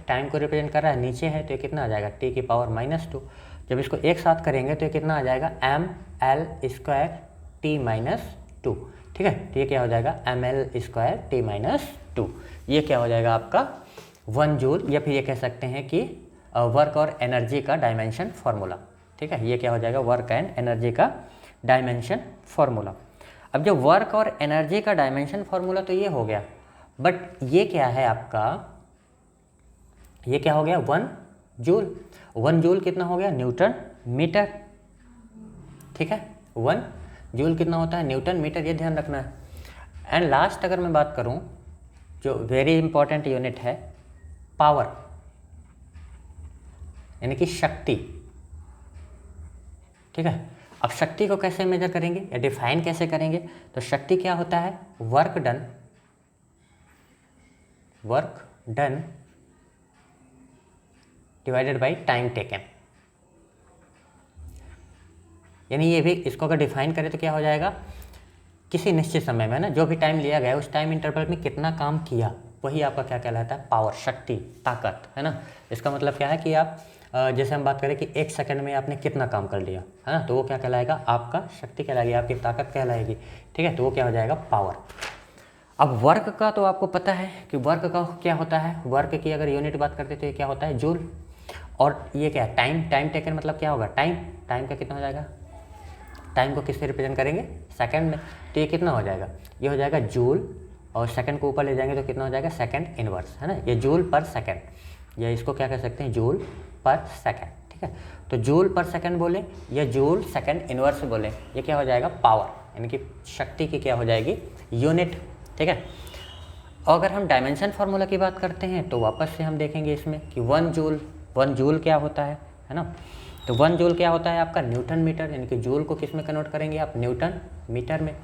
टाइम को रिप्रेजेंट कर रहा है, नीचे है तो ये कितना आ जाएगा, t की पावर -2। जब इसको एक साथ करेंगे तो ये कितना आ जाएगा, ml² t -2। ठीक है। तो ये क्या हो जाएगा ml²t-2। ये क्या हो जाएगा आपका 1 जूल, या फिर ये कह सकते हैं कि वर्क और एनर्जी का डायमेंशन फार्मूला। ठीक है, ये क्या हो जाएगा वर्क एंड एनर्जी का डायमेंशन फार्मूला। अब जो वर्क और एनर्जी का डायमेंशन फार्मूला तो ये हो गया, बट ये क्या है आपका, ये क्या हो गया 1 जूल। 1 जूल कितना हो गया न्यूटन मीटर। ठीक है, 1 जूल कितना होता है न्यूटन मीटर, ये ध्यान रखना है। एंड लास्ट अगर मैं बात करूं, जो वेरी इंपॉर्टेंट यूनिट है पावर, यानी कि शक्ति। ठीक है, अब शक्ति को कैसे मेजर करेंगे या डिफाइन कैसे करेंगे, तो शक्ति क्या होता है work done divided by time taken. यानी ये भी, इसको अगर डिफाइन करें तो क्या हो जाएगा, किसी निश्चित समय में ना जो भी टाइम लिया गया उस टाइम इंटरवल में कितना काम किया, वही आपका क्या कहलाता है पावर, शक्ति, ताकत, है ना। इसका मतलब क्या है कि आप जैसे हम बात करें कि 1 सेकंड में आपने कितना काम कर लिया, है ना, तो वो क्या कहलाएगा आपका शक्ति कहलाएगी, आपकी ताकत कहलाएगी। ठीक है, तो वो क्या हो जाएगा पावर। अब वर्क का तो आपको पता है कि वर्क का क्या होता है, वर्क की अगर यूनिट बात करते तो ये क्या होता है जूल। और ये क्या है टाइम टेकन, मतलब क्या होगा टाइम का कितना हो जाएगा, टाइम को किससे रिप्रेजेंट करेंगे सेकंड में, तो ये कितना हो जाएगा, ये हो जाएगा जूल, और सेकंड को ऊपर ले जाएंगे तो कितना हो जाएगा सेकंड इनवर्स, है ना, ये जूल पर सेकंड, या इसको क्या कह सकते हैं जूल पर सेकंड। ठीक है, तो जूल पर सेकंड बोले या जूल सेकंड इनवर्स बोले, ये क्या हो जाएगा पावर, यानी कि शक्ति की क्या हो जाएगी यूनिट। ठीक है, और अगर हम डायमेंशन फार्मूला की बात करते हैं तो वापस से हम देखेंगे इसमें कि 1 जूल क्या होता है ना, तो 1 जूल क्या होता है आपका न्यूटन मीटर, यानी कि जूल को किस में कन्वर्ट करेंगे आप न्यूटन मीटर में,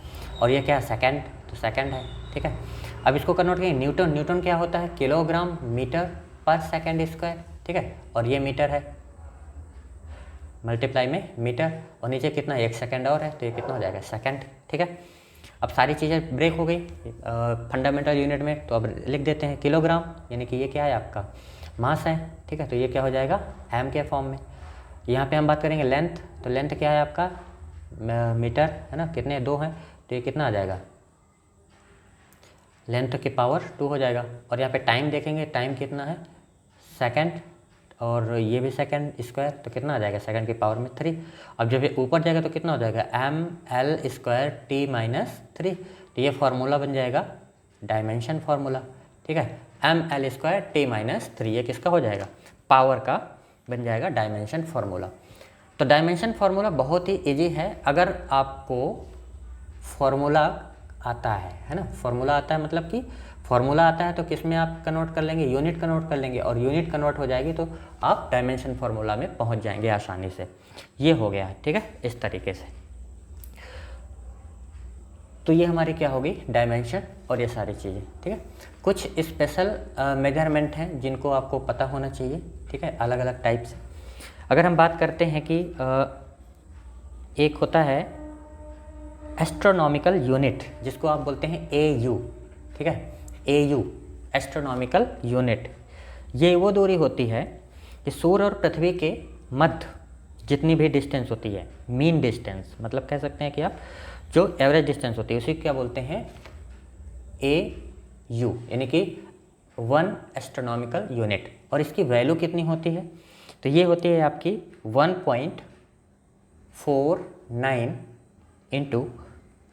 और ये क्या है सेकंड, तो सेकंड है। ठीक है, अब इसको कन्वर्ट करेंगे न्यूटन क्या होता है kilogram metre per second square. ठीक है, और ये मीटर है, मल्टीप्लाई में मीटर, और नीचे कितना 1 सेकंड और है, तो ये कितना हो जाएगा सेकंड। ठीक है, अब सारी चीज़ें ब्रेक हो गई फंडामेंटल यूनिट में, तो अब लिख देते हैं किलोग्राम, यानी कि ये क्या है आपका मास है। ठीक है, तो ये क्या हो जाएगा एम के फॉर्म में। यहाँ पे हम बात करेंगे लेंथ, तो लेंथ क्या है आपका मीटर, है ना, कितने 2 हैं, तो ये कितना आ जाएगा लेंथ की पावर 2 हो जाएगा। और यहाँ पे टाइम देखेंगे, टाइम कितना है सेकंड, और ये भी सेकंड स्क्वायर, तो कितना आ जाएगा सेकंड की पावर में 3। अब जब ये ऊपर जाएगा तो कितना हो जाएगा ml²t-3, तो ये फार्मूला बन जाएगा डायमेंशन फार्मूला। ठीक है, ml²t-3, ये किसका हो जाएगा पावर का बन जाएगा डायमेंशन फार्मूला। तो डायमेंशन फार्मूला बहुत ही इजी है, अगर आपको फार्मूला आता है ना, फार्मूला आता है मतलब कि फार्मूला आता है तो किस में आप कन्वर्ट कर लेंगे यूनिट कन्वर्ट कर लेंगे, और यूनिट कन्वर्ट हो जाएगी तो आप डायमेंशन फार्मूला में पहुंच जाएंगे आसानी से। ये हो गया, ठीक है, इस तरीके से। तो ये हमारी क्या होगी डायमेंशन और ये सारी चीज़ें। ठीक है, कुछ स्पेशल मेजरमेंट हैं जिनको आपको पता होना चाहिए। ठीक है, अलग अलग टाइप से अगर हम बात करते हैं कि एक होता है एस्ट्रोनॉमिकल यूनिट, जिसको आप बोलते हैं AU। ठीक है, AU एस्ट्रोनॉमिकल यूनिट, ये वो दूरी होती है कि सूर्य और पृथ्वी के मध्य जितनी भी डिस्टेंस होती है, मीन डिस्टेंस, मतलब कह सकते हैं कि आप जो एवरेज डिस्टेंस होती है उसी क्या बोलते हैं AU, यानी कि 1 एस्ट्रोनॉमिकल यूनिट। और इसकी वैल्यू कितनी होती है, तो ये होती है आपकी 1.49 इंटू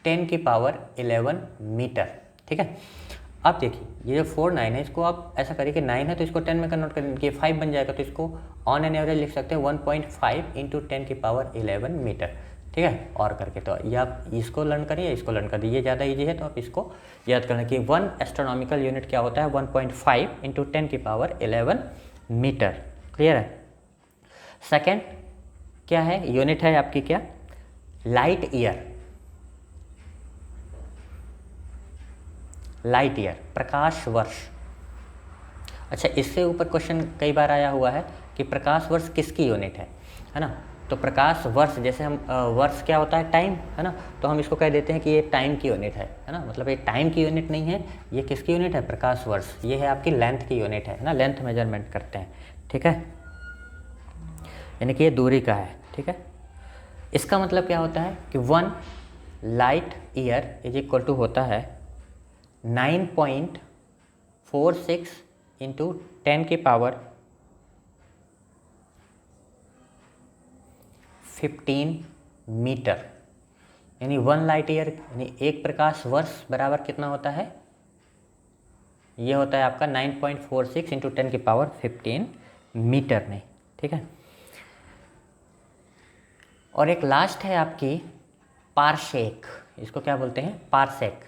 10⁻11 मीटर। ठीक है, अब देखिए ये जो 49 है इसको आप ऐसा करिए कि 9 है तो इसको 10 में कन्वर्ट करेंगे, 5 बन जाएगा, तो इसको ऑन एन एवरेज लिख सकते हैं 1.5 इंटू 10⁻11 मीटर। ठीक है, और करके तो ये आप इसको लर्न करिए, इसको लर्न कर दीजिए, ज़्यादा इजी है तो आप इसको याद करना कि 1 एस्ट्रोनॉमिकल यूनिट क्या होता है 1.5 इंटू 10⁻11 मीटर। क्लियर है। सेकेंड क्या है यूनिट है आपकी क्या लाइट ईयर, लाइट ईयर प्रकाश वर्ष। अच्छा, इससे ऊपर क्वेश्चन कई बार आया हुआ है कि प्रकाश वर्ष किसकी यूनिट है ना, तो प्रकाश वर्ष जैसे हम वर्ष क्या होता है टाइम, है ना, तो हम इसको कह देते हैं कि ये टाइम की यूनिट है ना, मतलब ये टाइम की यूनिट नहीं है, ये किसकी यूनिट है प्रकाश वर्ष, ये है आपकी लेंथ की यूनिट है ना, लेंथ मेजरमेंट करते हैं। ठीक है, यानी कि ये दूरी का है। ठीक है, इसका मतलब क्या होता है कि 1 light year is equal to होता है 9.46 इंटू 10⁻15 मीटर, यानी 1 लाइट ईयर यानी एक प्रकाश वर्ष बराबर कितना होता है, ये होता है आपका 9.46 इंटू 10⁻15 मीटर में, ठीक है। और एक लास्ट है आपकी पारसेक, इसको क्या बोलते हैं, पारसेक।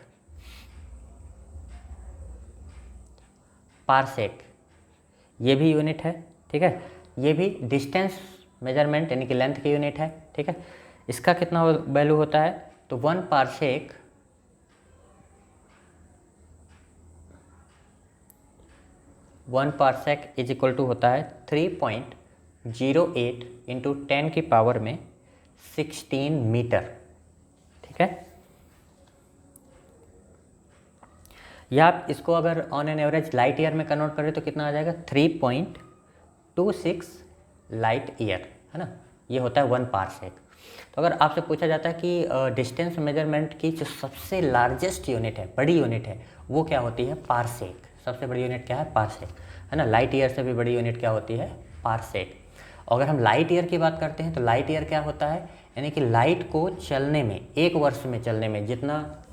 पारसेक ये भी यूनिट है, ठीक है, ये भी डिस्टेंस मेजरमेंट यानी कि लेंथ की यूनिट है, ठीक है। इसका कितना वैल्यू होता है, तो 1 पारसेक इज इक्वल टू होता है 3.08 इंटू 10⁻16 मीटर, ठीक है। या आप इसको अगर on an average light year में कन्वर्ट करें तो कितना आ जाएगा, 3.26 लाइट ईयर, है ना, ये होता है 1 पारसेक। तो अगर आपसे पूछा जाता है कि डिस्टेंस मेजरमेंट की जो सबसे लार्जेस्ट यूनिट है, बड़ी यूनिट है, वो क्या होती है, पारसेक। सबसे बड़ी यूनिट क्या है, पारसेक, है ना। लाइट ईयर से भी बड़ी यूनिट क्या होती है, पारसेक। अगर हम लाइट ईयर की बात करते हैं तो लाइट ईयर क्या होता है, यानी कि लाइट को चलने में, एक वर्ष में चलने में जितना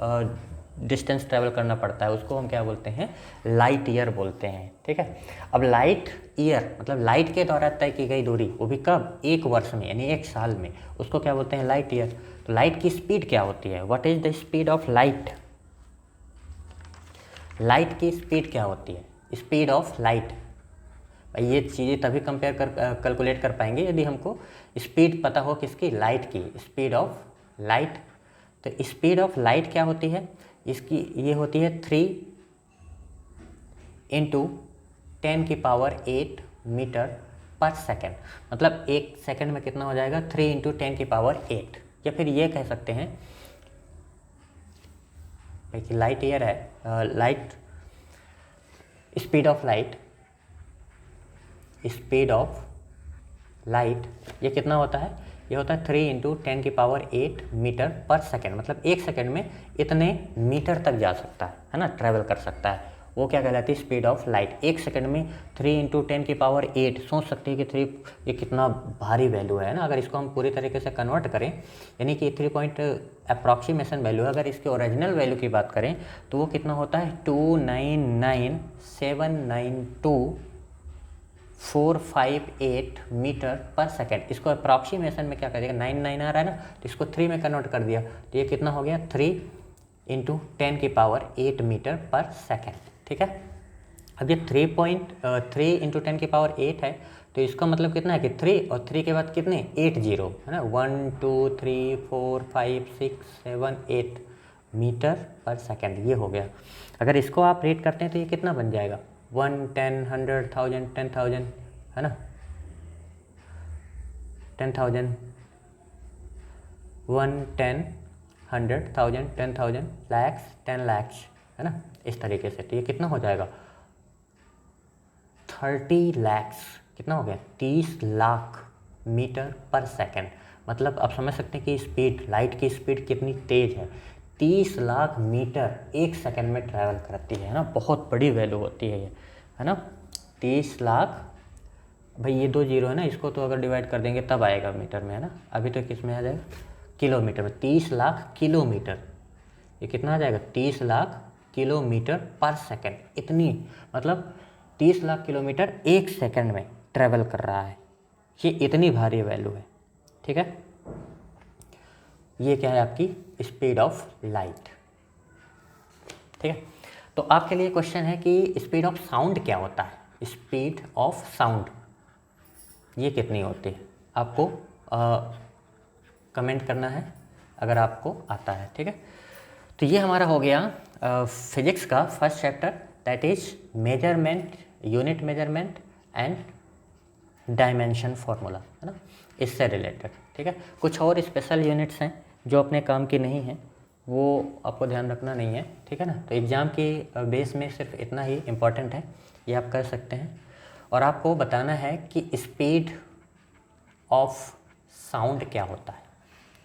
डिस्टेंस ट्रैवल करना पड़ता है उसको हम क्या बोलते हैं, लाइट ईयर बोलते हैं, ठीक है। अब लाइट ईयर मतलब लाइट के द्वारा तय की गई दूरी, वो भी कब, एक वर्ष में यानी एक साल में, उसको क्या बोलते हैं, लाइट ईयर। तो लाइट की स्पीड क्या होती है, what is the speed of light, light की स्पीड क्या होती है, स्पीड ऑफ लाइट। ये चीज़ें तभी कैलकुलेट कर पाएंगे यदि हमको स्पीड पता हो, किसकी, लाइट की, स्पीड ऑफ लाइट। तो स्पीड ऑफ लाइट क्या होती है, इसकी ये होती है 3 इंटू 10⁸ मीटर पर सेकेंड। मतलब एक सेकेंड में कितना हो जाएगा, 3 इंटू 10⁸। या फिर ये कह सकते हैं कि लाइट ईयर है, light speed of light, speed of light ये कितना होता है, ये होता है 3 इंटू 10⁸ मीटर पर सेकेंड। मतलब एक सेकेंड में इतने मीटर तक जा सकता है ना, ट्रैवल कर सकता है, वो क्या कहलाती है, स्पीड ऑफ लाइट। एक सेकेंड में 3 इंटू 10⁸, सोच सकते हैं कि 3 ये कितना भारी वैल्यू है ना। अगर इसको हम पूरी तरीके से कन्वर्ट करें, यानी कि 3 पॉइंट अप्रॉक्सीमेशन वैल्यू है, अगर इसके ओरिजिनल वैल्यू की बात करें तो वो कितना होता है, 299,792,458 मीटर पर सेकेंड। इसको अप्रॉक्सीमेशन में क्या करेगा, 99 आ रहा है ना, तो इसको 3 में कन्वर्ट कर दिया तो ये कितना हो गया, 3 इंटू 10⁸ मीटर पर सेकेंड, ठीक है। अब ये 3 इंटू 10⁸ है, तो इसका मतलब कितना है कि 3 और 3 के बाद कितने, 8 जीरो, है ना, 1 2 3 4 5 6 7 8 मीटर पर सेकेंड, ये हो गया। अगर इसको आप रेट करते हैं तो ये कितना बन जाएगा, 1 10 100 1000 10,000, है ना, 10,000 1 10 100 1000 10,000 लैक्स 10 लैक्स, है ना, इस तरीके से। तो ये कितना हो जाएगा, 30 लैक्स, कितना हो गया, 30 लाख मीटर पर सेकेंड। मतलब आप समझ सकते हैं कि स्पीड, लाइट की स्पीड कितनी तेज़ है, 30 लाख मीटर एक सेकेंड में ट्रैवल करती है ना, बहुत बड़ी वैल्यू होती है ये, है ना। 30 लाख, भाई ये 2 जीरो है ना, इसको तो अगर डिवाइड कर देंगे तब आएगा मीटर में, है ना, अभी तो किस में आ जाएगा, किलोमीटर में। 30 लाख किलोमीटर, ये कितना आ जाएगा, 30 लाख किलोमीटर पर सेकेंड। इतनी मतलब 30 लाख किलोमीटर एक सेकेंड में ट्रैवल कर रहा है, ये इतनी भारी वैल्यू है, ठीक है। ये क्या है, आपकी स्पीड ऑफ लाइट, ठीक है। तो आपके लिए क्वेश्चन है कि स्पीड ऑफ साउंड क्या होता है, स्पीड ऑफ साउंड ये कितनी होती है, आपको कमेंट करना है अगर आपको आता है, ठीक है। तो ये हमारा हो गया फिजिक्स का first chapter, that is measurement, unit measurement and dimension formula, है ना, इससे रिलेटेड, ठीक है। कुछ और स्पेशल यूनिट्स हैं जो अपने काम की नहीं हैं, वो आपको ध्यान रखना नहीं है, ठीक है ना। तो एग्ज़ाम के बेस में सिर्फ इतना ही इम्पॉर्टेंट है, ये आप कर सकते हैं। और आपको बताना है कि स्पीड ऑफ साउंड क्या होता है,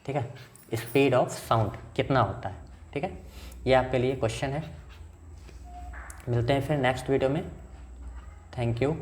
ठीक है, स्पीड ऑफ साउंड कितना होता है। ठीक है, ये आपके लिए क्वेश्चन है। मिलते हैं फिर नेक्स्ट वीडियो में। Thank you.